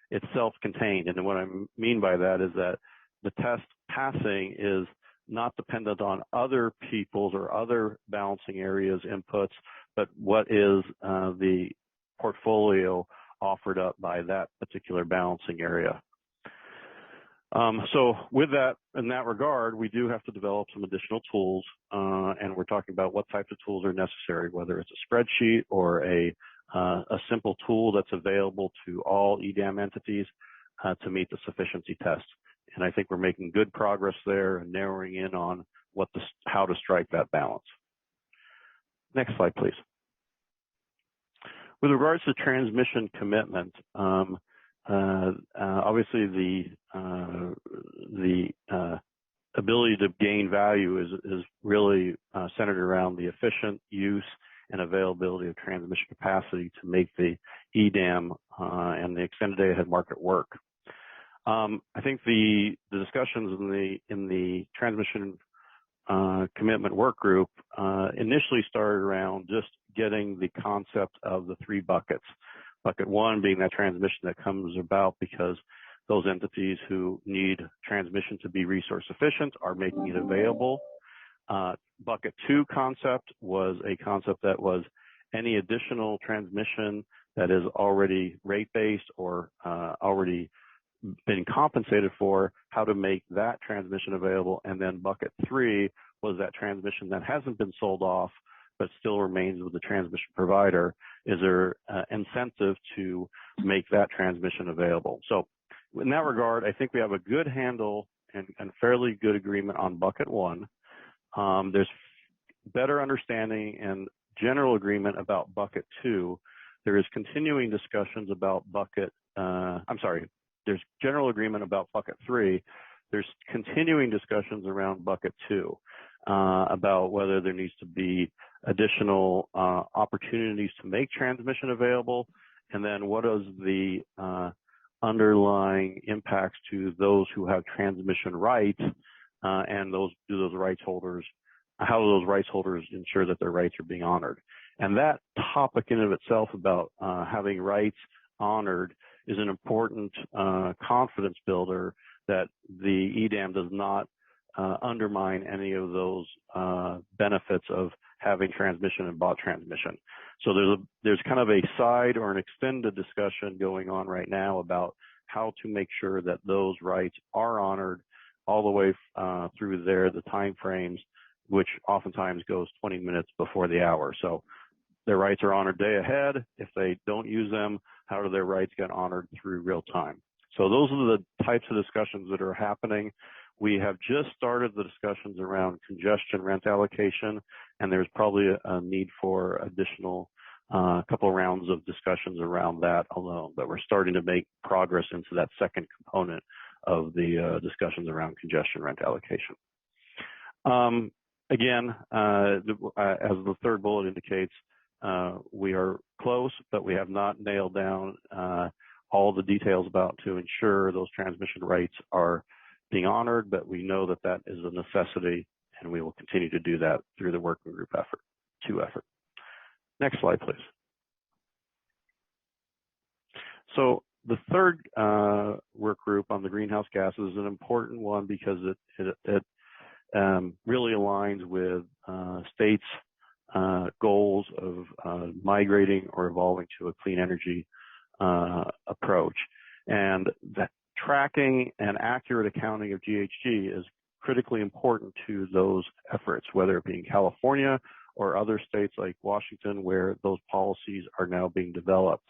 it's self-contained. And what I mean by that is that the test passing is not dependent on other people's or other balancing areas inputs, but what is the portfolio offered up by that particular balancing area. So with that, in that regard, we do have to develop some additional tools, and we're talking about what types of tools are necessary, whether it's a spreadsheet or a simple tool that's available to all EDAM entities to meet the sufficiency test. And I think we're making good progress there and narrowing in on how to strike that balance. Next slide, please. With regards to transmission commitment, obviously the ability to gain value is really centered around the efficient use and availability of transmission capacity to make the EDAM and the extended day ahead market work. I think the discussions in the transmission commitment work group initially started around just getting the concept of the 3 buckets. Bucket 1 being that transmission that comes about because those entities who need transmission to be resource efficient are making it available. Bucket 2 concept was a concept that was any additional transmission that is already rate-based or already been compensated for, how to make that transmission available. And then bucket 3 was that transmission that hasn't been sold off but still remains with the transmission provider. Is there incentive to make that transmission available? So in that regard, I think we have a good handle and fairly good agreement on bucket 1. There's better understanding and general agreement about bucket 2. There is continuing discussions about there's general agreement about bucket 3. There's continuing discussions around bucket 2 about whether there needs to be additional opportunities to make transmission available, and then what is the underlying impacts to those who have transmission rights, and how do those rights holders ensure that their rights are being honored. And that topic in and of itself about having rights honored is an important confidence builder that the EDAM does not undermine any of those benefits of having transmission and bought transmission. So there's kind of a side or an extended discussion going on right now about how to make sure that those rights are honored all the way through the time frames, which oftentimes goes 20 minutes before the hour. So their rights are honored day ahead. If they don't use them, how do their rights get honored through real time? So those are the types of discussions that are happening. We have just started the discussions around congestion rent allocation, and there's probably a need for additional couple rounds of discussions around that alone. But we're starting to make progress into that second component of the discussions around congestion rent allocation. Again, as the third bullet indicates, we are close, but we have not nailed down all the details about to ensure those transmission rights are being honored, but we know that that is a necessity, and we will continue to do that through the working group effort. Next slide, please. So the third work group on the greenhouse gases is an important one because it really aligns with states' goals of migrating or evolving to a clean energy approach. And that tracking and accurate accounting of GHG is critically important to those efforts, whether it be in California or other states like Washington, where those policies are now being developed.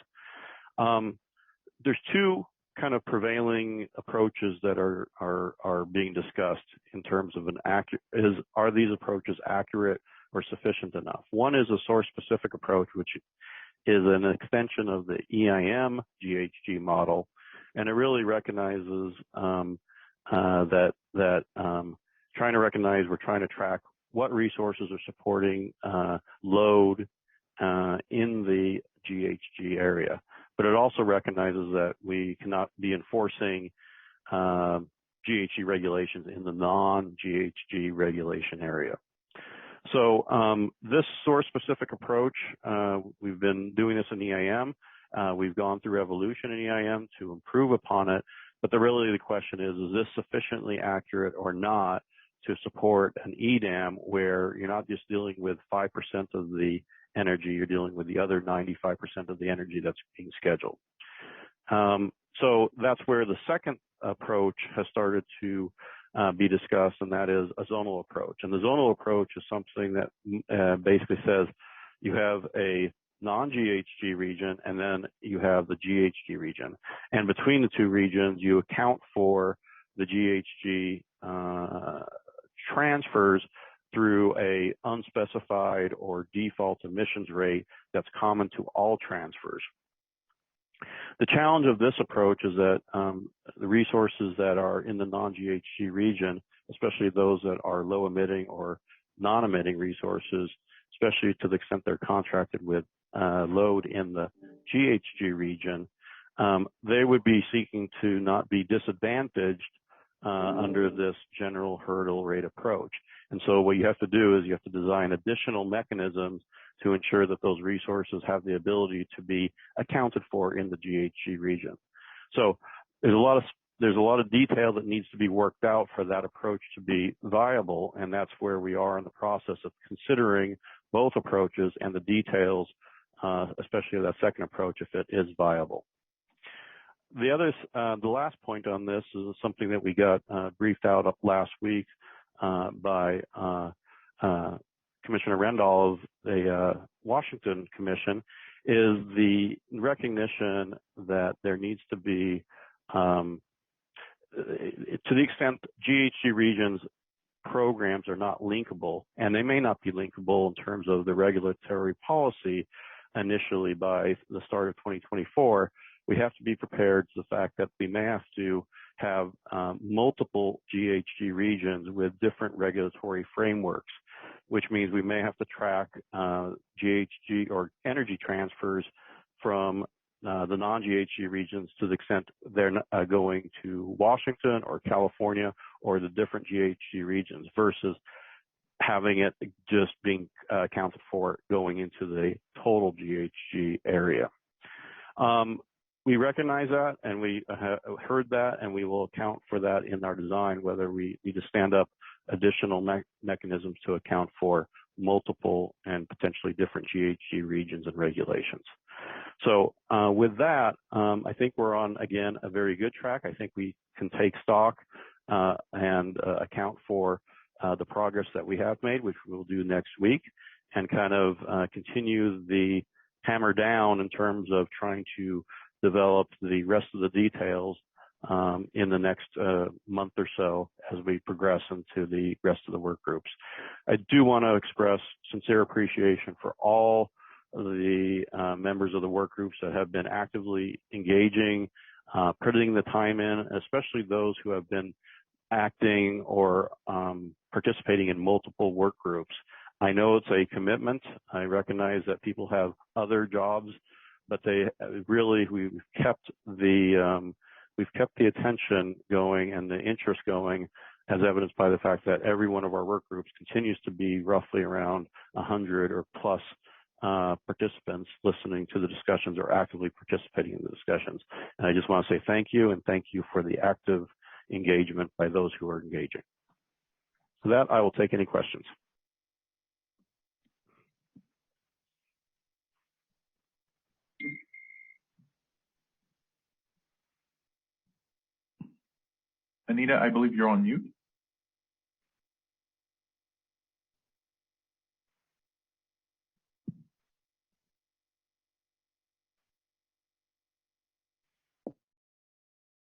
There's two kind of prevailing approaches that are being discussed in terms of are these approaches accurate or sufficient enough? One is a source-specific approach, which is an extension of the EIM GHG model, and it really recognizes we're trying to track what resources are supporting load in the GHG area. But it also recognizes that we cannot be enforcing GHG regulations in the non-GHG regulation area. So this source-specific approach, we've been doing this in EIM. We've gone through evolution in EIM to improve upon it. But the question is this sufficiently accurate or not to support an EDAM where you're not just dealing with 5% of the energy, you're dealing with the other 95% of the energy that's being scheduled. So that's where the second approach has started to be discussed, and that is a zonal approach. And the zonal approach is something that basically says you have a non-GHG region, and then you have the GHG region. And between the two regions, you account for the GHG transfers through a unspecified or default emissions rate that's common to all transfers. The challenge of this approach is that the resources that are in the non-GHG region, especially those that are low emitting or non-emitting resources, especially to the extent they're contracted with load in the GHG region, they would be seeking to not be disadvantaged under this general hurdle rate approach. And so what you have to do is you have to design additional mechanisms to ensure that those resources have the ability to be accounted for in the GHG region. So there's a lot of there's a lot of detail that needs to be worked out for that approach to be viable, and that's where we are in the process of considering both approaches and the details, especially of that second approach, if it is viable. The last point on this is something that we got briefed out last week by Commissioner Rendall of the Washington Commission, is the recognition that there needs to be, to the extent GHG regions programs are not linkable, and they may not be linkable in terms of the regulatory policy initially by the start of 2024, we have to be prepared to the fact that we may have to have multiple GHG regions with different regulatory frameworks, which means we may have to track GHG or energy transfers from the non-GHG regions to the extent they're going to Washington or California or the different GHG regions versus having it just being accounted for going into the total GHG area. We recognize that, and we heard that, and we will account for that in our design, whether we need to stand up additional mechanisms to account for multiple and potentially different GHG regions and regulations. So with that, I think we're on, again, a very good track. I think we can take stock and account for the progress that we have made, which we'll do next week, and kind of continue the hammer down in terms of trying to develop the rest of the details in the next month or so as we progress into the rest of the work groups. I do want to express sincere appreciation for all of the members of the work groups that have been actively engaging, putting the time in, especially those who have been acting or participating in multiple work groups. I know it's a commitment. I recognize that people have other jobs, but they really, we've kept the attention going and the interest going, as evidenced by the fact that every one of our work groups continues to be roughly around 100 or plus participants listening to the discussions or actively participating in the discussions. And I just want to say thank you, and thank you for the active engagement by those who are engaging. For that, I will take any questions. Anita, I believe you're on mute.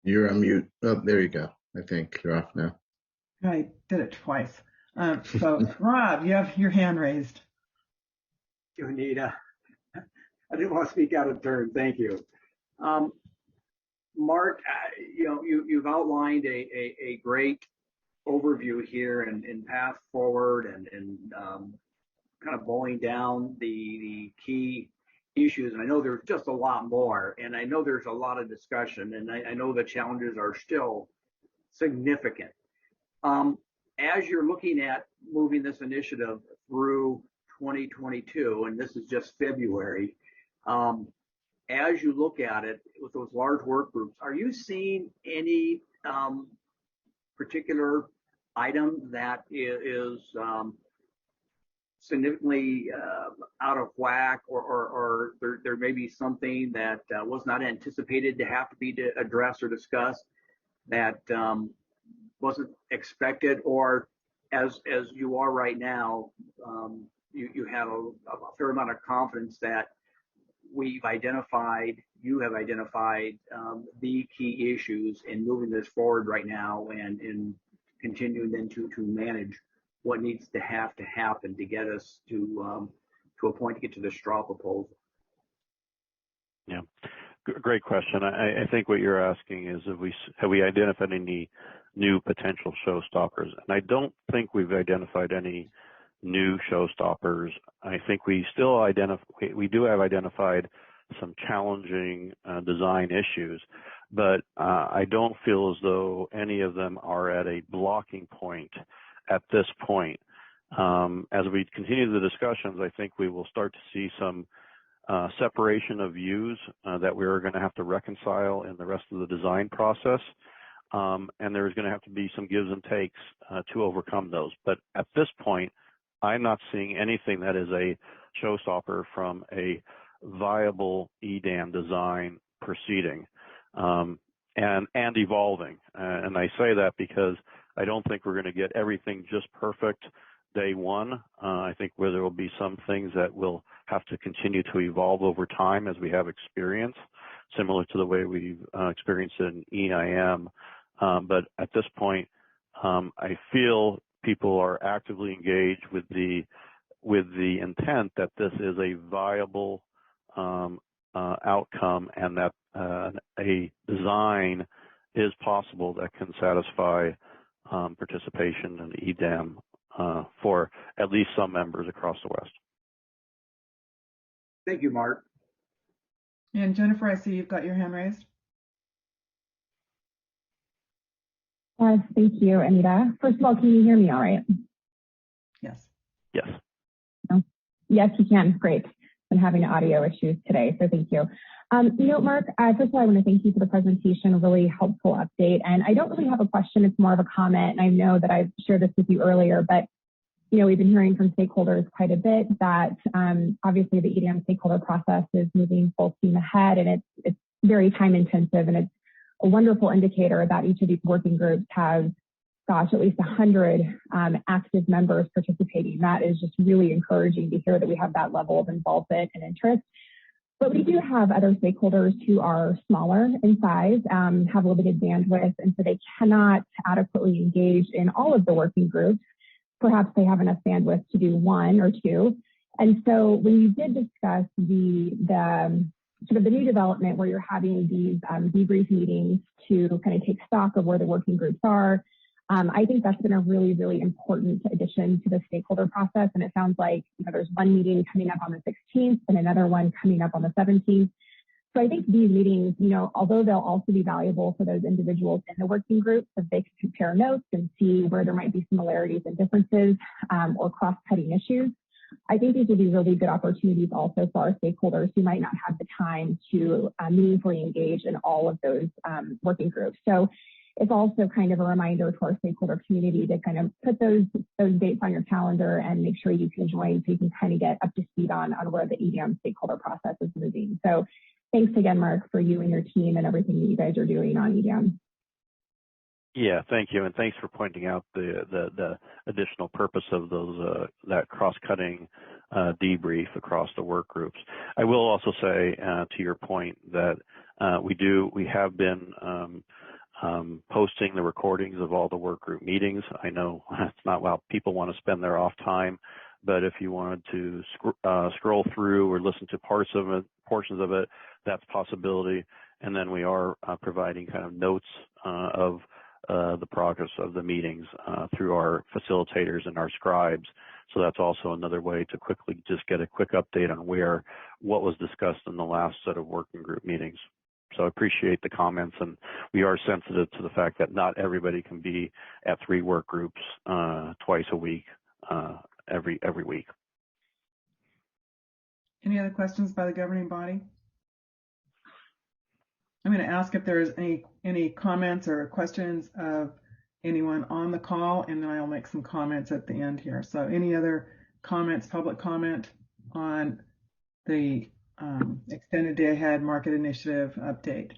You're on mute. Oh, there you go. I think you're off now. I did it twice. So, Rob, you have your hand raised. Thank you, Anita. I didn't want to speak out of turn. Thank you. Mark, you've outlined a great overview here and path forward and kind of boiling down the key issues. And I know there's just a lot more, and I know there's a lot of discussion, and I know the challenges are still significant. As you're looking at moving this initiative through 2022, and this is just February, as you look at it with those large work groups, are you seeing any particular item that is significantly out of whack, or there may be something that was not anticipated to have to be addressed or discussed that wasn't expected, or as you are right now, you have a fair amount of confidence that you have identified the key issues in moving this forward right now and in continuing then to manage what needs to happen to get us to a point to get to the straw proposal? Yeah, great question. I think what you're asking is have we identified any new potential showstoppers? And I don't think we've identified any new showstoppers. I think we do have identified some challenging design issues, but I don't feel as though any of them are at a blocking point at this point. As we continue the discussions, I think we will start to see some separation of views that we are going to have to reconcile in the rest of the design process. and there's going to have to be some gives and takes to overcome those. But at this point, I'm not seeing anything that is a showstopper from a viable EDAM design proceeding and evolving. And I say that because I don't think we're going to get everything just perfect day one. I think where there will be some things that will have to continue to evolve over time as we have experience, similar to the way we've experienced in EIM. But at this point, I feel people are actively engaged with the intent that this is a viable outcome and that a design is possible that can satisfy participation in EDAM for at least some members across the West. Thank you, Mark. And Jennifer, I see you've got your hand raised. Thank you, Anita. First of all, can you hear me all right? Yes. Yes. No? Yes, you can. Great. I'm having audio issues today, so thank you. Mark, first of all, I want to thank you for the presentation, a really helpful update. And I don't really have a question, it's more of a comment. And I know that I've shared this with you earlier, but we've been hearing from stakeholders quite a bit that obviously the EDAM stakeholder process is moving full steam ahead, and it's very time intensive, and it's a wonderful indicator that each of these working groups has, at least 100 active members participating. That is just really encouraging to hear that we have that level of involvement and interest. But we do have other stakeholders who are smaller in size, have limited bandwidth, and so they cannot adequately engage in all of the working groups. Perhaps they have enough bandwidth to do one or two. And so when you did discuss the sort of the new development where you're having these debrief meetings to kind of take stock of where the working groups are, I think that's been a really, really important addition to the stakeholder process. And it sounds like there's one meeting coming up on the 16th and another one coming up on the 17th. So I think these meetings, although they'll also be valuable for those individuals in the working group, so they can compare notes and see where there might be similarities and differences or cross-cutting issues, I think these will be really good opportunities also for our stakeholders who might not have the time to meaningfully engage in all of those working groups. So it's also kind of a reminder to our stakeholder community to kind of put those dates on your calendar and make sure you can join so you can kind of get up to speed on where the EDAM stakeholder process is moving. So thanks again, Mark, for you and your team and everything that you guys are doing on EDAM. Yeah, thank you, and thanks for pointing out the additional purpose of those that cross-cutting debrief across the work groups. I will also say, to your point, that we have been posting the recordings of all the work group meetings. I know it's not how people want to spend their off time, but if you wanted to scroll through or listen to portions of it, that's a possibility. And then we are providing kind of notes of the progress of the meetings through our facilitators and our scribes. So that's also another way to quickly just get a quick update on what was discussed in the last set of working group meetings. So I appreciate the comments, and we are sensitive to the fact that not everybody can be at 3 work groups twice a week, every week. Any other questions by the governing body? I'm going to ask if there's any comments or questions of anyone on the call, and then I'll make some comments at the end here. So any other comments, public comment on the Extended Day Ahead Market Initiative update?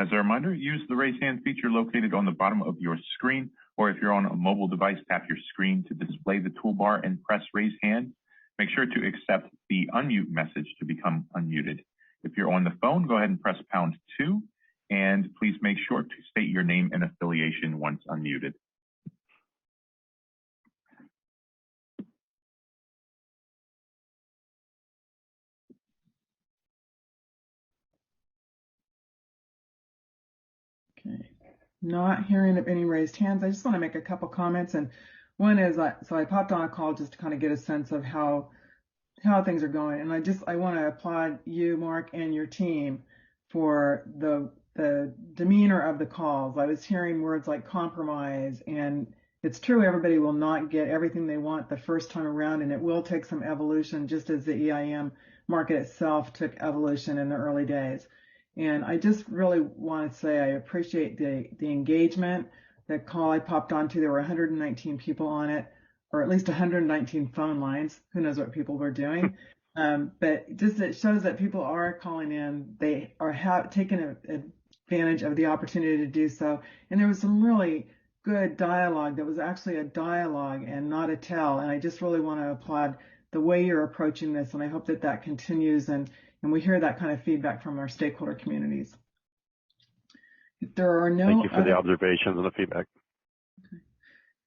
As a reminder, use the raise hand feature located on the bottom of your screen, or if you're on a mobile device, tap your screen to display the toolbar and press raise hand. Make sure to accept the unmute message to become unmuted. If you're on the phone, go ahead and press #2, and please make sure to state your name and affiliation once unmuted. Okay, not hearing of any raised hands. I just want to make a couple comments, and one is so I popped on a call just to kind of get a sense of how things are going, and I want to applaud you, Mark, and your team for the demeanor of the calls. I was hearing words like compromise, and it's true everybody will not get everything they want the first time around, and it will take some evolution, just as the EIM market itself took evolution in the early days. And I just really want to say I appreciate the engagement. The call I popped onto, there were 119 people on it, or at least 119 phone lines. Who knows what people were doing? But just it shows that people are calling in. They are taking advantage of the opportunity to do so. And there was some really good dialogue that was actually a dialogue and not a tell. And I just really want to applaud the way you're approaching this. And I hope that that continues and we hear that kind of feedback from our stakeholder communities. If there are no Thank you for the observations and the feedback. Okay.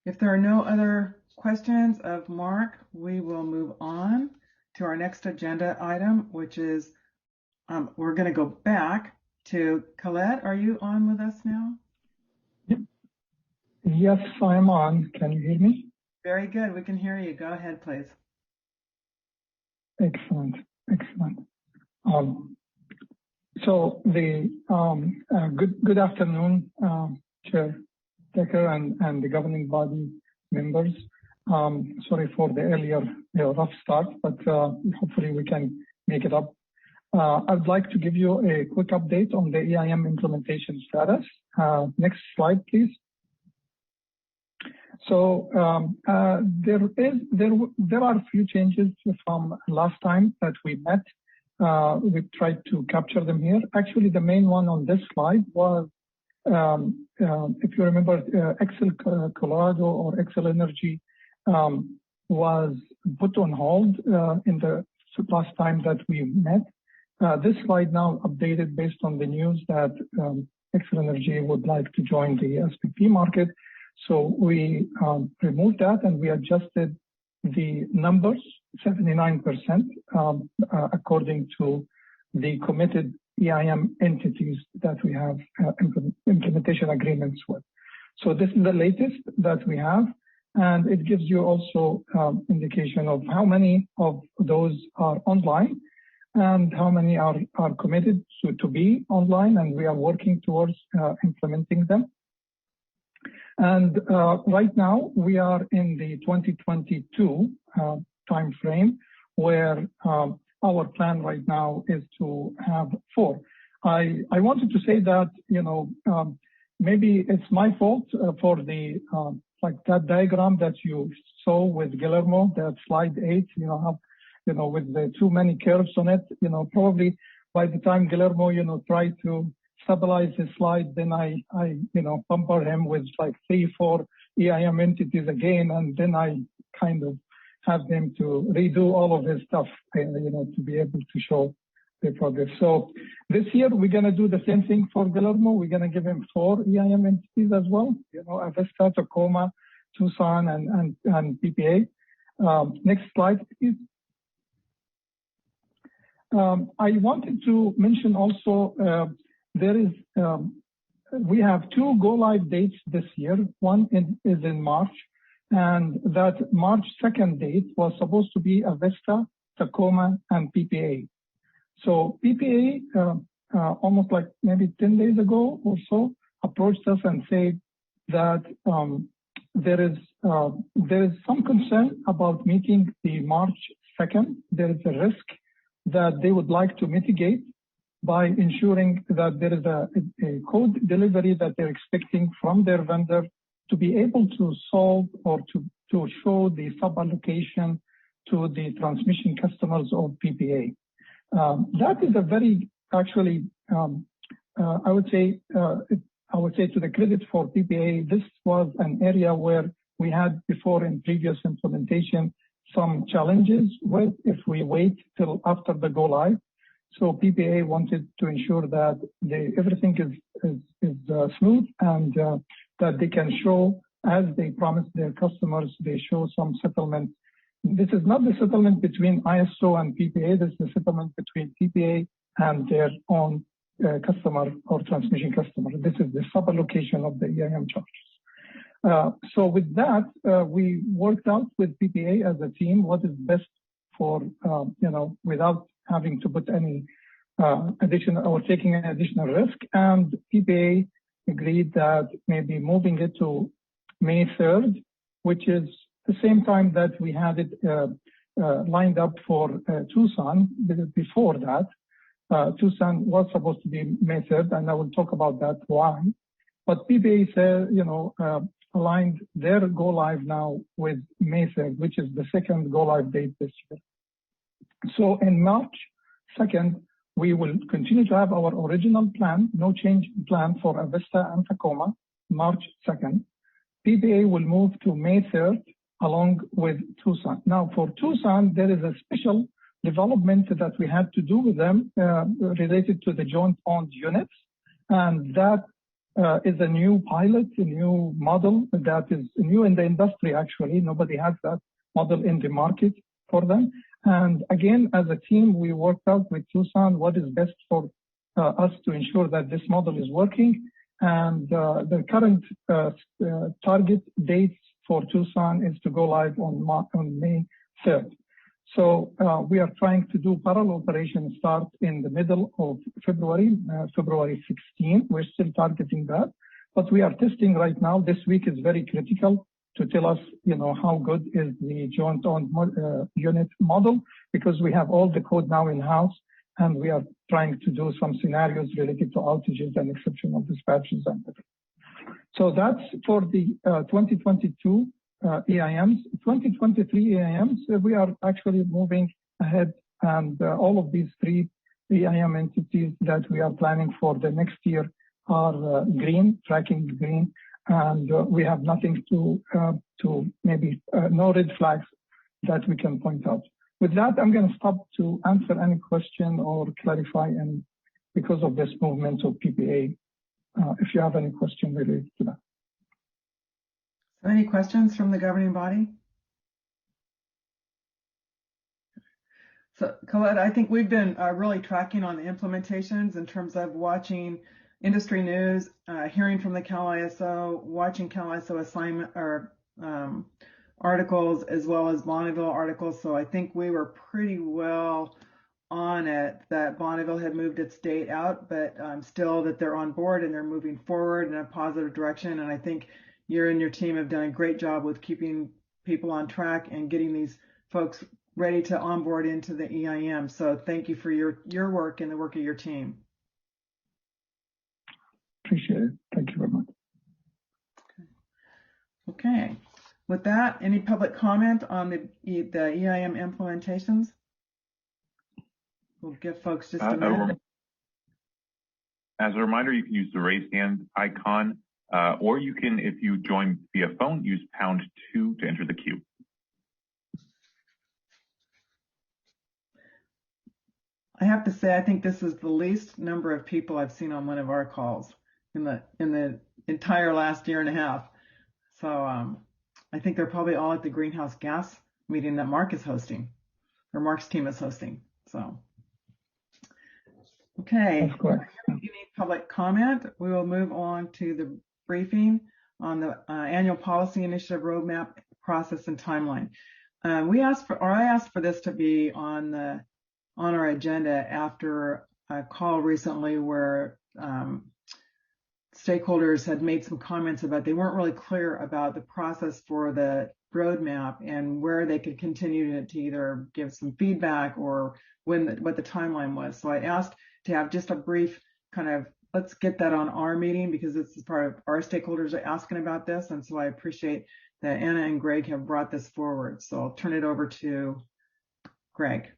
If there are no other questions of Mark, we will move on to our next agenda item, which is we're going to go back to Colette. Are you on with us now? Yep. Yes, I'm on. Can you hear me? Very good. We can hear you. Go ahead, please. Excellent. Excellent. So the good afternoon, Chair Decker and the governing body members. Sorry for the earlier rough start, but hopefully we can make it up. I'd like to give you a quick update on the EIM implementation status. Next slide, please. So there are a few changes from last time that we met. We tried to capture them here. Actually, the main one on this slide was, if you remember, Excel Colorado or Excel Energy was put on hold in the last time that we met. This slide now updated based on the news that Excel Energy would like to join the SPP market. So we removed that and we adjusted the numbers, 79%, according to the committed EIM entities that we have implementation agreements with. So this is the latest that we have, and it gives you also indication of how many of those are online and how many are committed to be online, and we are working towards implementing them. And right now we are in the 2022 time frame where our plan right now is to have 4. I wanted to say that, maybe it's my fault for the like that diagram that you saw with Guillermo, that slide 8, with the too many curves on it, probably by the time Guillermo, tried to stabilize his slide, then I pamper him with like 3-4 EIM entities again, and then I kind of have him to redo all of his stuff, to be able to show the progress. So this year we're going to do the same thing for Guillermo. We're going to give him 4 EIM entities as well, Avesta, Tacoma, Tucson, and PPA. Next slide, please. I wanted to mention also we have 2 go live dates this year. One is in March, and that March 2nd date was supposed to be Avesta, Tacoma, and PPA. So PPA, almost like maybe 10 days ago or so, approached us and said that there is some concern about meeting the March 2nd. There is a risk that they would like to mitigate by ensuring that there is a code delivery that they're expecting from their vendor to be able to solve or to show the sub-allocation to the transmission customers of PPA. That is a very, actually, I would say to the credit for PPA, this was an area where we had before in previous implementation some challenges with if we wait till after the go live. So PPA wanted to ensure that everything is smooth and that they can show, as they promised their customers, they show some settlement. This is not the settlement between ISO and PPA. This is the settlement between PPA and their own customer or transmission customer. This is the sub-allocation of the EIM charges. So with that, we worked out with PPA as a team what is best for, without having to put any additional or taking an additional risk. And PPA agreed that maybe moving it to May 3rd, which is the same time that we had it lined up for Tucson before that. Tucson was supposed to be May 3rd, and I will talk about that why. But PPA said, aligned their go live now with May 3rd, which is the second go live date this year. So in March 2nd, we will continue to have our original plan, no change in plan for Avista and Tacoma, March 2nd. PPA will move to May 3rd along with Tucson. Now for Tucson, there is a special development that we had to do with them related to the joint owned units. And that is a new pilot, a new model that is new in the industry, actually. Nobody has that model in the market for them. And again, as a team, we worked out with Tucson what is best for us to ensure that this model is working. And the current target dates for Tucson is to go live on May 3rd. So we are trying to do parallel operation start in the middle of February, February 16. We're still targeting that, but we are testing right now. This week is very critical to tell us, how good is the joint owned unit model, because we have all the code now in house, and we are trying to do some scenarios related to outages and exceptional dispatches and everything. So that's for the 2022 EIMs. 2023 EIMs, we are actually moving ahead, and all of these three EIM entities that we are planning for the next year are green, tracking green, and we have nothing to maybe no red flags that we can point out. With that, I'm going to stop to answer any question or clarify, and because of this movement of PPA, if you have any question related to that. So any questions from the governing body? So Colette, I think we've been really tracking on the implementations in terms of watching industry news, hearing from the CalISO, watching CalISO assignment or articles, as well as Bonneville articles. So I think we were pretty well on it that Bonneville had moved its date out, but still that they're on board and they're moving forward in a positive direction. And I think you and your team have done a great job with keeping people on track and getting these folks ready to onboard into the EIM. So thank you for your work and the work of your team. Appreciate it. Thank you very much. Okay. With that, any public comment on the EIM implementations? We'll give folks just a minute. As a reminder, you can use the raise hand icon, or you can, if you join via phone, use #2 to enter the queue. I have to say, I think this is the least number of people I've seen on one of our calls in the entire last year and a half. So I think they're probably all at the greenhouse gas meeting that Mark is hosting, or Mark's team is hosting. So, okay. If you need public comment, we will move on to the briefing on the annual policy initiative roadmap process and timeline. I asked for this to be on our agenda after a call recently where stakeholders had made some comments about they weren't really clear about the process for the roadmap and where they could continue to either give some feedback or what the timeline was. So I asked to have just a brief kind of, let's get that on our meeting, because this is part of our stakeholders are asking about this. And so I appreciate that Anna and Greg have brought this forward. So I'll turn it over to Greg.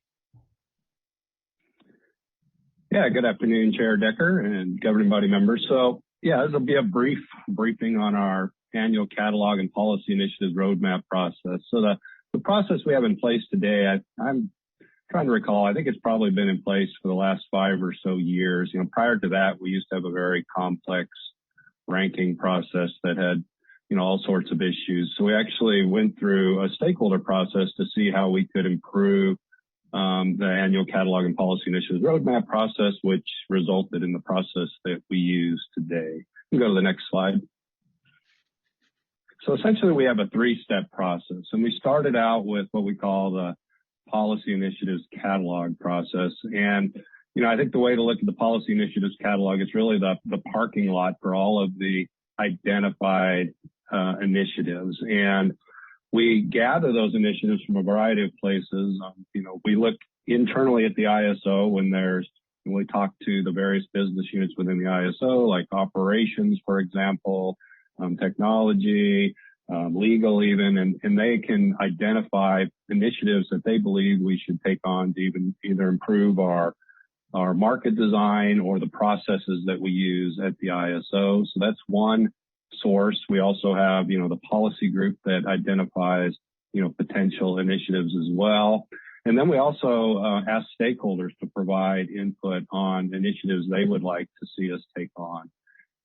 Yeah, good afternoon, Chair Decker and governing body members. So yeah, this will be a brief briefing on our annual catalog and policy initiatives roadmap process. So the process we have in place today, I'm trying to recall, I think it's probably been in place for the last 5 or so years. Prior to that, we used to have a very complex ranking process that had, all sorts of issues. So we actually went through a stakeholder process to see how we could improve the annual catalog and policy initiatives roadmap process, which resulted in the process that we use today. We can go to the next slide. So essentially, we have a 3-step process, and we started out with what we call the policy initiatives catalog process. And, I think the way to look at the policy initiatives catalog is really the parking lot for all of the identified initiatives. And we gather those initiatives from a variety of places. We look internally at the ISO when there's and we talk to the various business units within the ISO, like operations, for example, technology, legal even, and they can identify initiatives that they believe we should take on to either improve our market design or the processes that we use at the ISO. So that's one source. We also have, the policy group that identifies, potential initiatives as well. And then we also ask stakeholders to provide input on initiatives they would like to see us take on.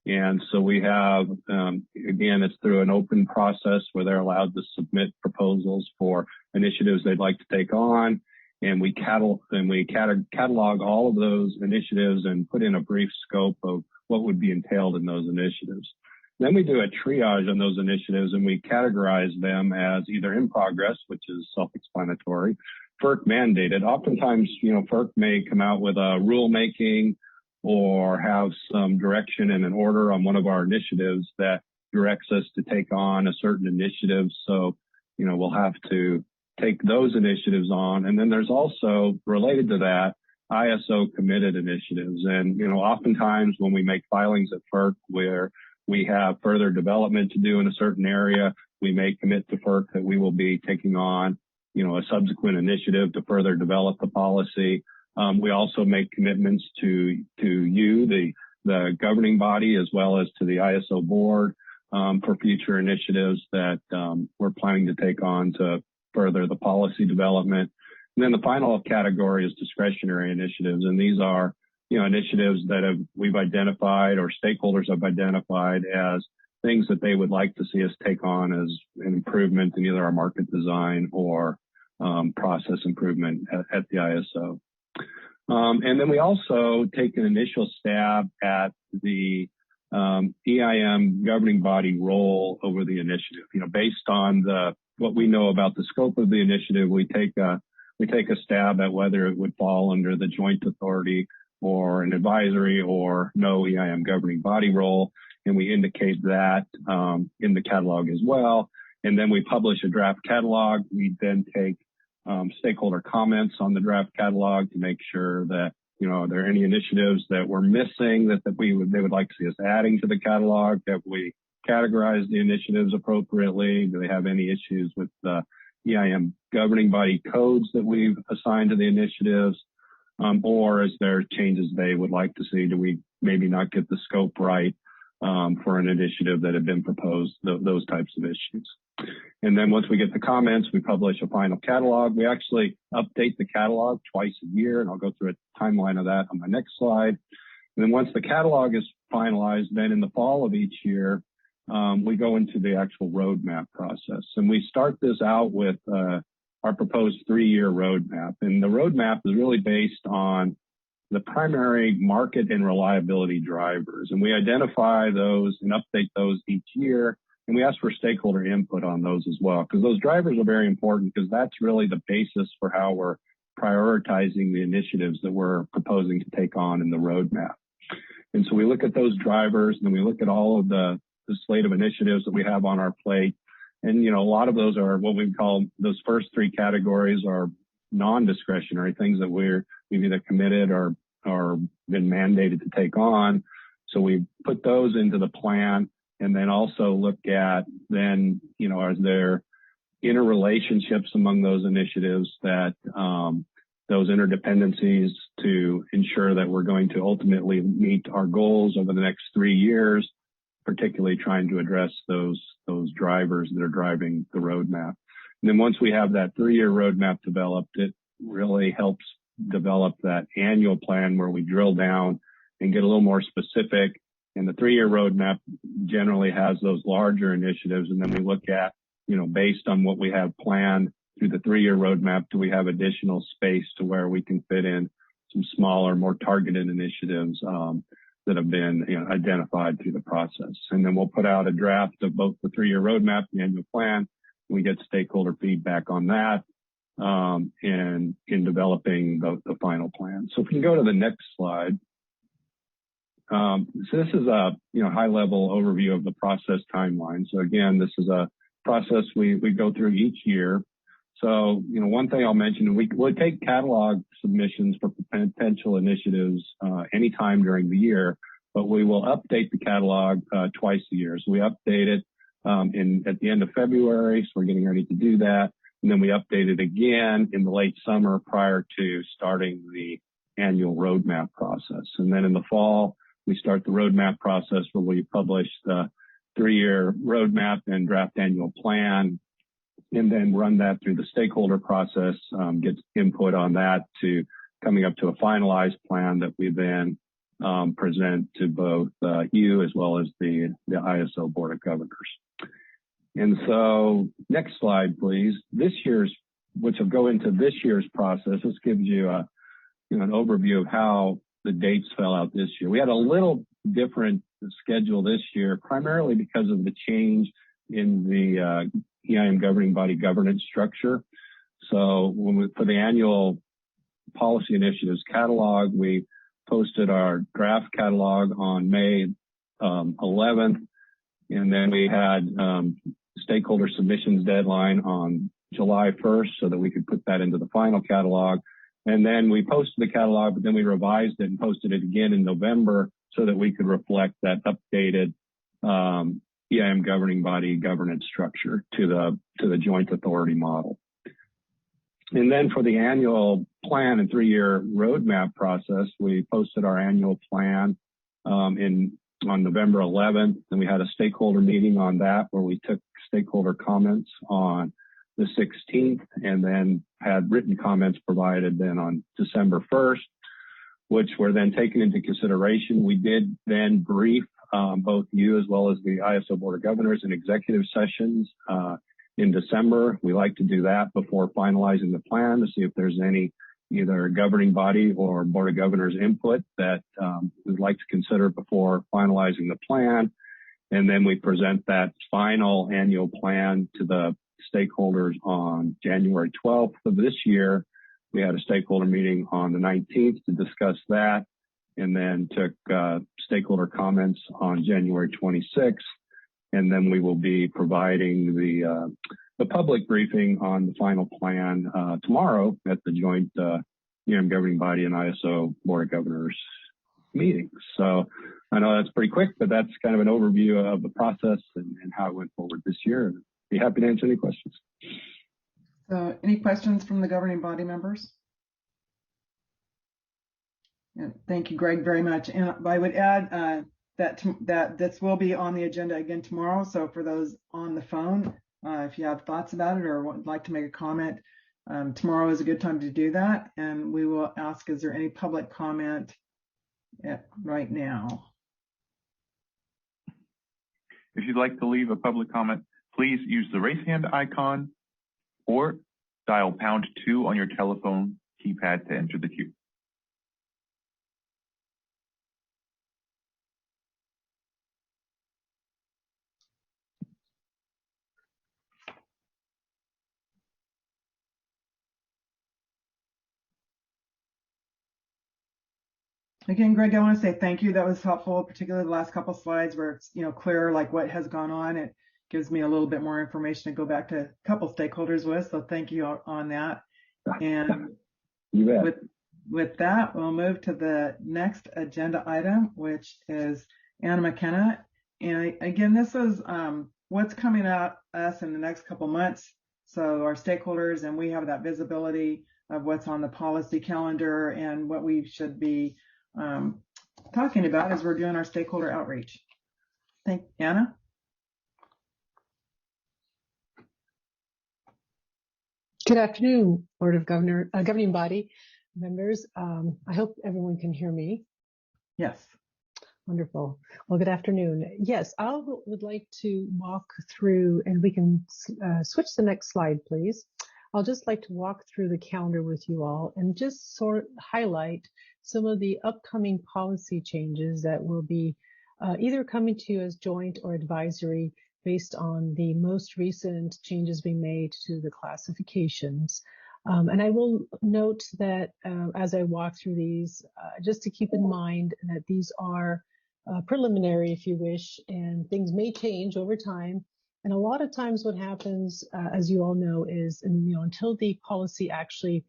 And so we have, again, it's through an open process where they're allowed to submit proposals for initiatives they'd like to take on. And we catalog all of those initiatives and put in a brief scope of what would be entailed in those initiatives. Then we do a triage on those initiatives and we categorize them as either in progress, which is self-explanatory, FERC mandated. Oftentimes, FERC may come out with a rulemaking or have some direction and an order on one of our initiatives that directs us to take on a certain initiative. So, we'll have to take those initiatives on. And then there's also, related to that, ISO committed initiatives. And, oftentimes when we make filings at FERC where we have further development to do in a certain area, we may commit to FERC that we will be taking on, a subsequent initiative to further develop the policy. We also make commitments to you, the governing body, as well as to the ISO board for future initiatives that we're planning to take on to further the policy development. And then the final category is discretionary initiatives, and these are initiatives that we've identified or stakeholders have identified as things that they would like to see us take on as an improvement in either our market design or process improvement at the ISO. And then we also take an initial stab at the EIM governing body role over the initiative. Based on what we know about the scope of the initiative, we take a stab at whether it would fall under the joint authority or an advisory or no EIM governing body role, and we indicate that in the catalog as well. And then we publish a draft catalog. We then take stakeholder comments on the draft catalog to make sure that, are there any initiatives that we're missing that they would like to see us adding to the catalog, that we categorize the initiatives appropriately? Do they have any issues with the EIM governing body codes that we've assigned to the initiatives? Or is there changes they would like to see? Do we maybe not get the scope right for an initiative that had been proposed, those types of issues? And then once we get the comments, we publish a final catalog. We actually update the catalog twice a year, and I'll go through a timeline of that on my next slide. And then once the catalog is finalized, then in the fall of each year, we go into the actual roadmap process. And we start this out with our proposed 3-year roadmap. And the roadmap is really based on the primary market and reliability drivers. And we identify those and update those each year. And we ask for stakeholder input on those as well, because those drivers are very important, because that's really the basis for how we're prioritizing the initiatives that we're proposing to take on in the roadmap. And so we look at those drivers, and then we look at all of the slate of initiatives that we have on our plate. And, a lot of those are what we call, those first 3 categories are non-discretionary, things that we've either committed or been mandated to take on. So we put those into the plan, and then also look at then, are there interrelationships among those initiatives, that those interdependencies, to ensure that we're going to ultimately meet our goals over the next 3 years, particularly trying to address those drivers that are driving the roadmap. And then once we have that 3-year roadmap developed, it really helps develop that annual plan where we drill down and get a little more specific. And the 3-year roadmap generally has those larger initiatives. And then we look at, based on what we have planned through the 3-year roadmap, do we have additional space to where we can fit in some smaller, more targeted initiatives that have been identified through the process. And then we'll put out a draft of both the 3-year roadmap and the annual plan. We get stakeholder feedback on that in developing the final plan. So if we can go to the next slide. So this is a high-level overview of the process timeline. So again, this is a process we go through each year. So, one thing I'll mention, we'll take catalog submissions for potential initiatives anytime during the year, but we will update the catalog twice a year. So we update it at the end of February, so we're getting ready to do that. And then we update it again in the late summer prior to starting the annual roadmap process. And then in the fall, we start the roadmap process where we publish the 3-year roadmap and draft annual plan, and then run that through the stakeholder process, get input on that to coming up to a finalized plan that we then present to both you as well as the ISO Board of Governors. And so next slide, please. Which will go into this year's process. This gives you an overview of how the dates fell out this year. We had a little different schedule this year, primarily because of the change in the EIM governing body governance structure. So for the annual policy initiatives catalog, we posted our draft catalog on May 11th, and then we had stakeholder submissions deadline on July 1st so that we could put that into the final catalog. And then we posted the catalog, but then we revised it and posted it again in November so that we could reflect that updated EIM governing body governance structure to the joint authority model. And then for the annual plan and 3-year roadmap process, we posted our annual plan on November 11th, and we had a stakeholder meeting on that where we took stakeholder comments on the 16th, and then had written comments provided then on December 1st, which were then taken into consideration. We did then brief both you as well as the ISO Board of Governors in executive sessions in December. We like to do that before finalizing the plan to see if there's any either governing body or Board of Governors input that we'd like to consider before finalizing the plan. And then we present that final annual plan to the stakeholders on January 12th of this year. We had a stakeholder meeting on the 19th to discuss that, and then took stakeholder comments on January 26th. And then we will be providing the public briefing on the final plan tomorrow at the joint EIM governing body and ISO Board of Governors meetings. So I know that's pretty quick, but that's kind of an overview of the process and how it went forward this year. And be happy to answer any questions. So any questions from the governing body members? Yeah, thank you, Greg, very much. And I would add that this will be on the agenda again tomorrow. So for those on the phone, if you have thoughts about it or would like to make a comment, tomorrow is a good time to do that. And we will ask, is there any public comment right now? If you'd like to leave a public comment, please use the raise hand icon or dial #2 on your telephone keypad to enter the queue. Again, Greg, I want to say thank you. That was helpful, particularly the last couple of slides where it's clear like what has gone on. It gives me a little bit more information to go back to a couple stakeholders with. So thank you on that. And with that, we'll move to the next agenda item, which is Anna McKenna. And again, this is what's coming at us in the next couple months. So our stakeholders, and we have that visibility of what's on the policy calendar and what we should be talking about as we're doing our stakeholder outreach. Thank you, Anna. Good afternoon, Board of Governing Body members. I hope everyone can hear me. Yes. Wonderful. Well, good afternoon. Yes, I would like to walk through, and we can switch to the next slide, please. I'll just like to walk through the calendar with you all and just sort of highlight some of the upcoming policy changes that will be either coming to you as joint or advisory based on the most recent changes being made to the classifications. And I will note that as I walk through these, just to keep in mind that these are preliminary, if you wish, and things may change over time. And a lot of times what happens, as you all know, is, until the policy actually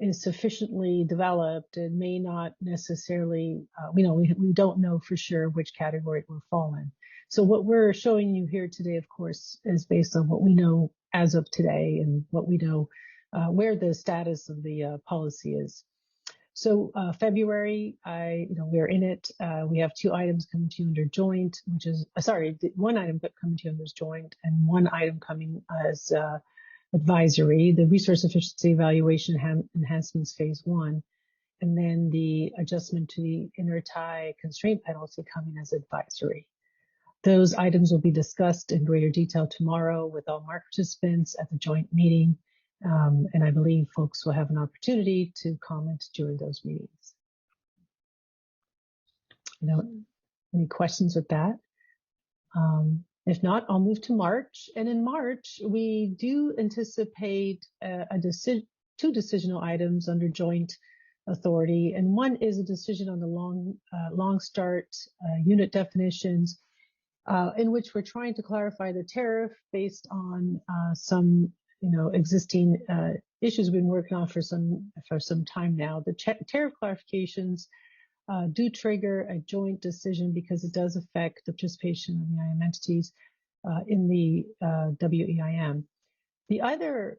is sufficiently developed, it may not necessarily, we don't know for sure which category it will fall in. So what we're showing you here today, of course, is based on what we know as of today and what we know where the status of the policy is. So February, we're in it. We have 2 items coming to you under joint, which is, one item coming to you under joint and 1 item coming as advisory, the resource efficiency evaluation enhancements phase 1, and then the adjustment to the inter-tie constraint penalty coming as advisory. Those items will be discussed in greater detail tomorrow with all market participants at the joint meeting. And I believe folks will have an opportunity to comment during those meetings. Any questions with that? If not, I'll move to March. And in March, we do anticipate 2 decisional items under joint authority. And one is a decision on the long start unit definitions, in which we're trying to clarify the tariff based on some existing issues we've been working on for some time now. The tariff clarifications do trigger a joint decision because it does affect the participation of the EIM entities in the WEIM. The other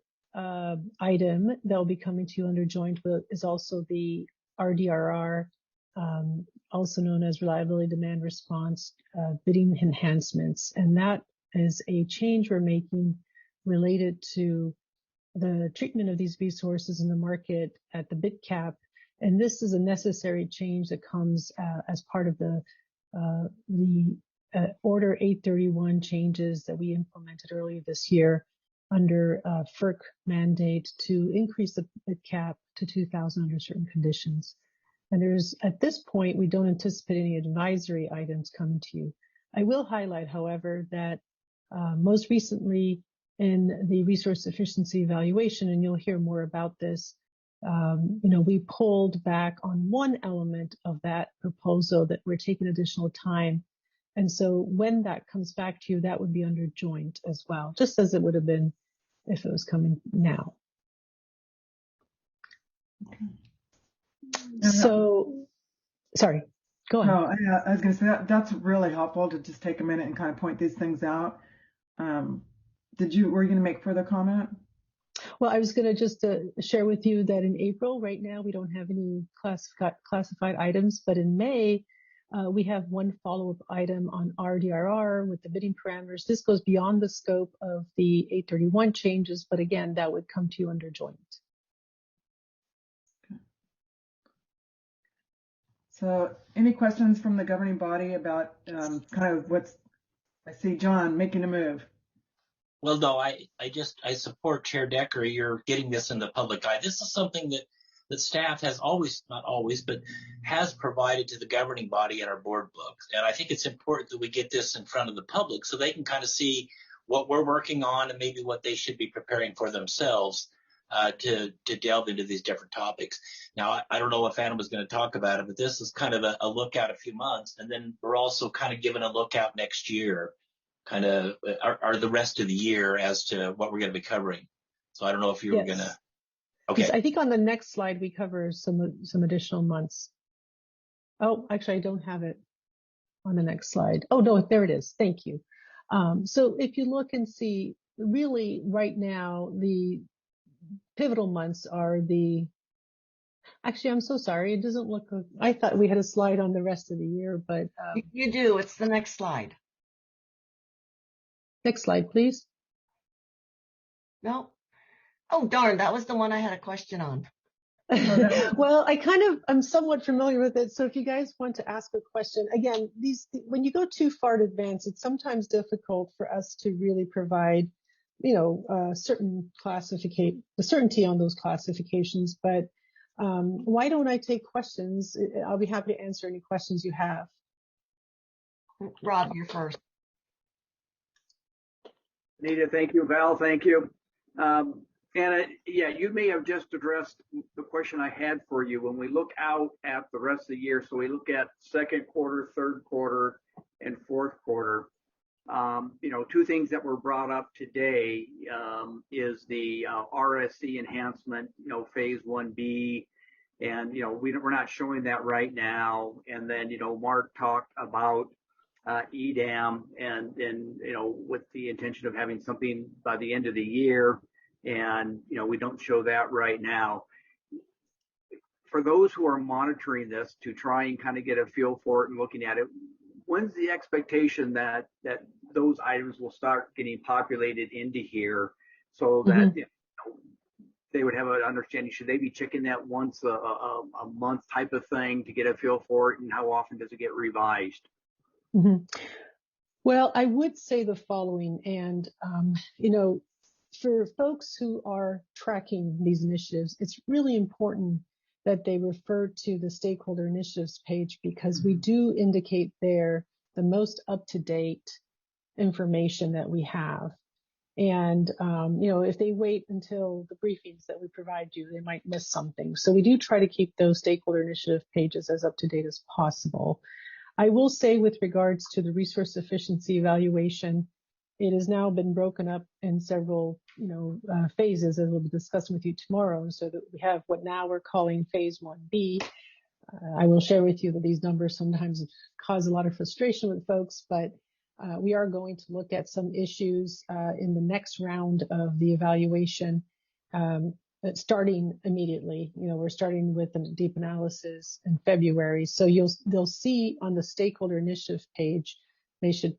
item that will be coming to you under joint is also the RDRR, also known as Reliability Demand Response bidding enhancements. And that is a change we're making related to the treatment of these resources in the market at the bid cap. And this is a necessary change that comes as part of the Order 831 changes that we implemented earlier this year under FERC mandate to increase the bid cap to 2,000 under certain conditions. And at this point, we don't anticipate any advisory items coming to you. I will highlight, however, that most recently in the resource efficiency evaluation, and you'll hear more about this, we pulled back on one element of that proposal that we're taking additional time. And so when that comes back to you, that would be under joint as well, just as it would have been if it was coming now. Okay. So, sorry, go on. No, I was going to say that's really helpful to just take a minute and kind of point these things out. Were you going to make further comment? Well, I was going to just share with you that in April, right now, we don't have any classified items, but in May, we have one follow-up item on RDRR with the bidding parameters. This goes beyond the scope of the 831 changes, but again, that would come to you under joint. Okay. So any questions from the governing body about kind of I see John making a move. Well, no, I support Chair Decker. You're getting this in the public eye. This is something that staff has not always, but has provided to the governing body in our board books. And I think it's important that we get this in front of the public so they can kind of see what we're working on and maybe what they should be preparing for themselves to delve into these different topics. Now, I don't know if Anna was going to talk about it, but this is kind of a look out a few months. And then we're also kind of giving a look out next year, kind of are the rest of the year as to what we're going to be covering. So I don't know if you were going to. Okay. Yes, I think on the next slide, we cover some additional months. Oh, actually, I don't have it on the next slide. Oh, no, there it is. Thank you. So if you look and see, really right now, the pivotal months are actually, I'm so sorry. It doesn't look, I thought we had a slide on the rest of the year, but. You do. It's the next slide. Next slide, please. No. Oh, darn. That was the one I had a question on. Well, I'm somewhat familiar with it. So if you guys want to ask a question, again, when you go too far to advance, it's sometimes difficult for us to really provide, certain the certainty on those classifications. But why don't I take questions? I'll be happy to answer any questions you have. Rob, you're first. Anita, thank you. Val, thank you. Anna, yeah, you may have just addressed the question I had for you. When we look out at the rest of the year, so we look at second quarter, third quarter, and fourth quarter, Two things that were brought up today is the RSC enhancement, phase 1B, and we're not showing that right now. And then Mark talked about EDAM and with the intention of having something by the end of the year, and we don't show that right now. For those who are monitoring this to try and kind of get a feel for it and looking at it, when's the expectation that those items will start getting populated into here so that they would have an understanding? Should they be checking that once a month type of thing to get a feel for it, and how often does it get revised? Well, I would say the following, and for folks who are tracking these initiatives, it's really important that they refer to the stakeholder initiatives page, because we do indicate there the most up-to-date information that we have. And, if they wait until the briefings that we provide you, they might miss something. So we do try to keep those stakeholder initiative pages as up-to-date as possible. I will say, with regards to the resource efficiency evaluation, it has now been broken up in several, phases, as we'll be discussing with you tomorrow, so that we have what now we're calling phase 1B. I will share with you that these numbers sometimes cause a lot of frustration with folks, but we are going to look at some issues in the next round of the evaluation, starting immediately. We're starting with a deep analysis in February. So they'll see on the stakeholder initiative page, they should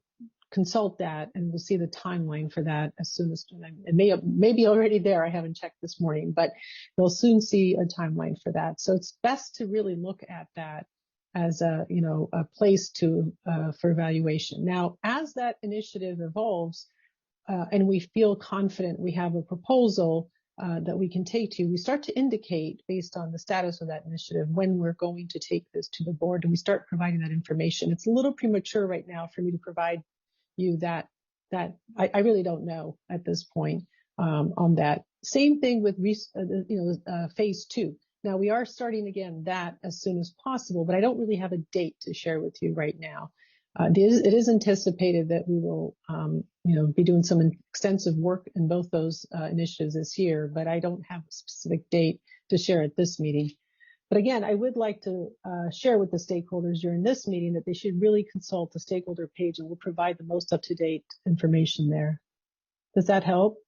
consult that, and we'll see the timeline for that as soon as, it may be already there. I haven't checked this morning, but they'll soon see a timeline for that. So it's best to really look at that as a place for evaluation. Now, as that initiative evolves, and we feel confident we have a proposal that we can take to you, we start to indicate, based on the status of that initiative, when we're going to take this to the board, and we start providing that information. It's a little premature right now for me to provide you that I really don't know at this point on that. Same thing with phase 2. Now, we are starting again that as soon as possible, but I don't really have a date to share with you right now. It is anticipated that we will, be doing some extensive work in both those initiatives this year, but I don't have a specific date to share at this meeting. But again, I would like to share with the stakeholders during this meeting that they should really consult the stakeholder page, and we'll provide the most up-to-date information there. Does that help?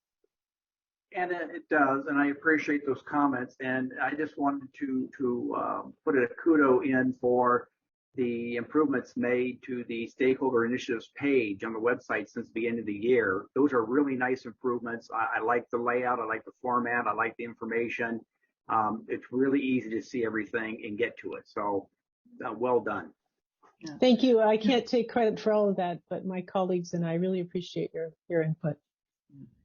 And it does, and I appreciate those comments. And I just wanted to put a kudo in for the improvements made to the stakeholder initiatives page on the website since the end of the year. Those are really nice improvements. I like the layout, I like the format, I like the information. It's really easy to see everything and get to it. So well done. Thank you. I can't take credit for all of that, but my colleagues and I really appreciate your input.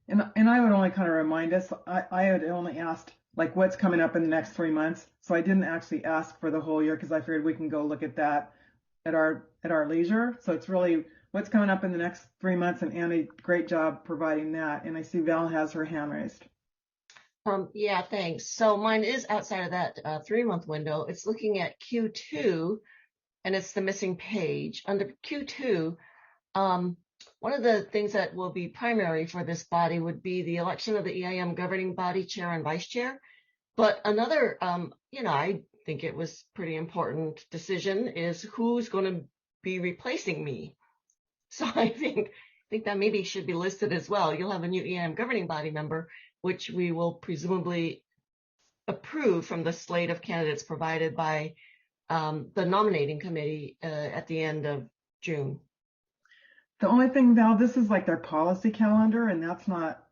And I would only kind of remind us, I had only asked like what's coming up in the next 3 months. So I didn't actually ask for the whole year, because I figured we can go look at that at our leisure. So it's really what's coming up in the next 3 months, and Annie, great job providing that. And I see Val has her hand raised. Yeah, thanks. So mine is outside of that 3-month window. It's looking at Q2, and it's the missing page. Under Q2, one of the things that will be primary for this body would be the election of the EIM governing body chair and vice chair. But another, I think it was pretty important decision is who's going to be replacing me. So I think that maybe should be listed as well. You'll have a new EIM governing body member, which we will presumably approve from the slate of candidates provided by the nominating committee at the end of June. The only thing, Val, this is like their policy calendar, and that's not,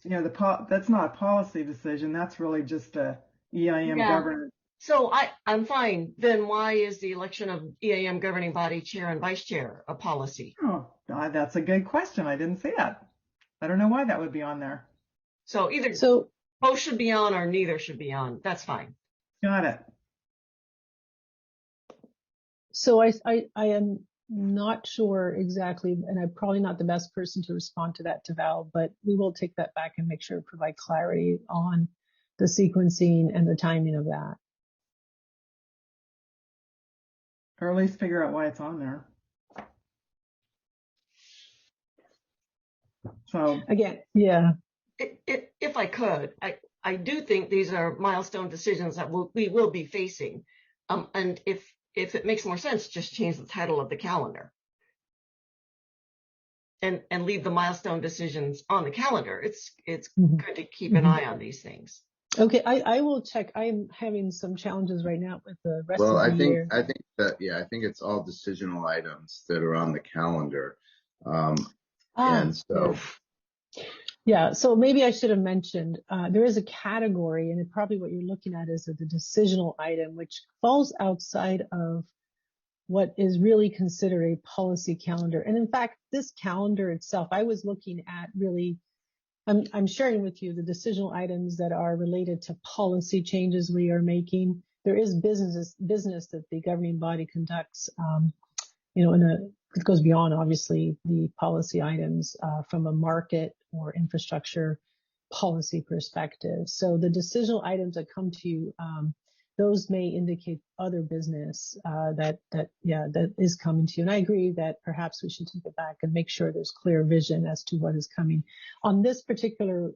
that's not a policy decision. That's really just a EIM governance. So I'm fine. Then why is the election of EIM governing body chair and vice chair a policy? Oh, that's a good question. I didn't see that. I don't know why that would be on there. So both should be on or neither should be on. That's fine. Got it. So I am not sure exactly, and I'm probably not the best person to respond to that to Val, but we will take that back and make sure to provide clarity on the sequencing and the timing of that. Or at least figure out why it's on there. So again, yeah. If I could, I do think these are milestone decisions that we will be facing. And if it makes more sense, just change the title of the calendar and leave the milestone decisions on the calendar. It's good to keep an eye on these things. Okay, I will check. I am having some challenges right now with the rest of the year. I think it's all decisional items that are on the calendar. And so. Yeah, so maybe I should have mentioned, there is a category, and probably what you're looking at is the decisional item, which falls outside of what is really considered a policy calendar. And in fact, this calendar itself, I was looking at really, I'm sharing with you the decisional items that are related to policy changes we are making. There is business that the governing body conducts, it goes beyond obviously the policy items from a market or infrastructure policy perspective. So the decisional items that come to you, those may indicate other business that is coming to you. And I agree that perhaps we should take it back and make sure there's clear vision as to what is coming. On this particular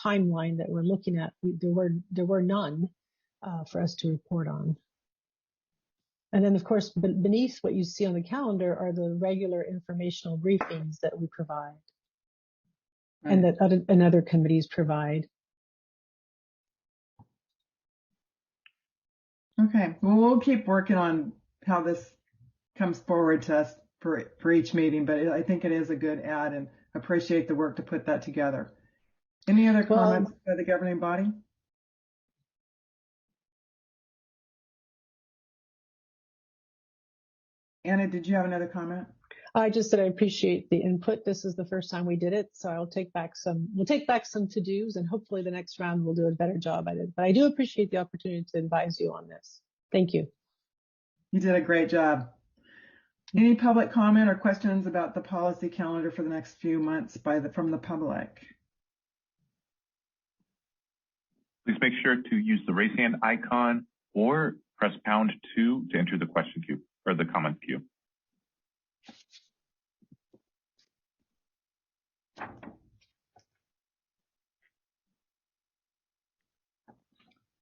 timeline that we're looking at, there were none for us to report on. And then, of course, beneath what you see on the calendar are the regular informational briefings that we provide, and that other committees provide. Okay, well, we'll keep working on how this comes forward to us for each meeting, but I think it is a good add and appreciate the work to put that together. Any other comments by the governing body? Anna, did you have another comment? I just said I appreciate the input. This is the first time we did it, so we'll take back some to-dos, and hopefully the next round we'll do a better job at it. But I do appreciate the opportunity to advise you on this. Thank you. You did a great job. Any public comment or questions about the policy calendar for the next few months from the public? Please make sure to use the raise hand icon or press #2 to enter the question queue or the comment queue.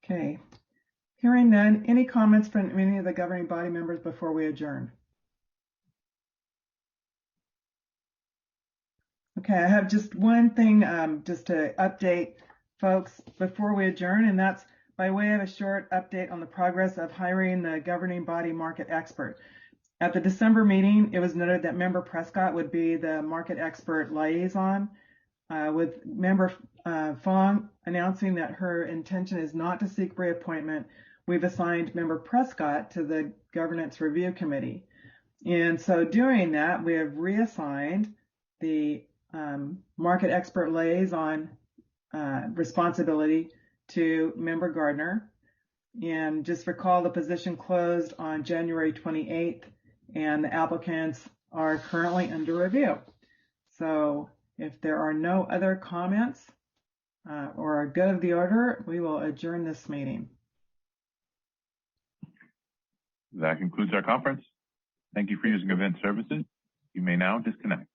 Okay. Hearing none, any comments from any of the governing body members before we adjourn? Okay, I have just one thing just to update folks before we adjourn, and that's by way of a short update on the progress of hiring the governing body market expert. At the December meeting, it was noted that Member Prescott would be the market expert liaison, with Member Fong announcing that her intention is not to seek reappointment. We've assigned Member Prescott to the Governance Review Committee. And so doing that, we have reassigned the market expert liaison responsibility to Member Gardner. And just recall the position closed on January 28th, and the applicants are currently under review. So if there are no other comments or are good of the order, we will adjourn this meeting. That concludes our conference. Thank you for using Event Services. You may now disconnect.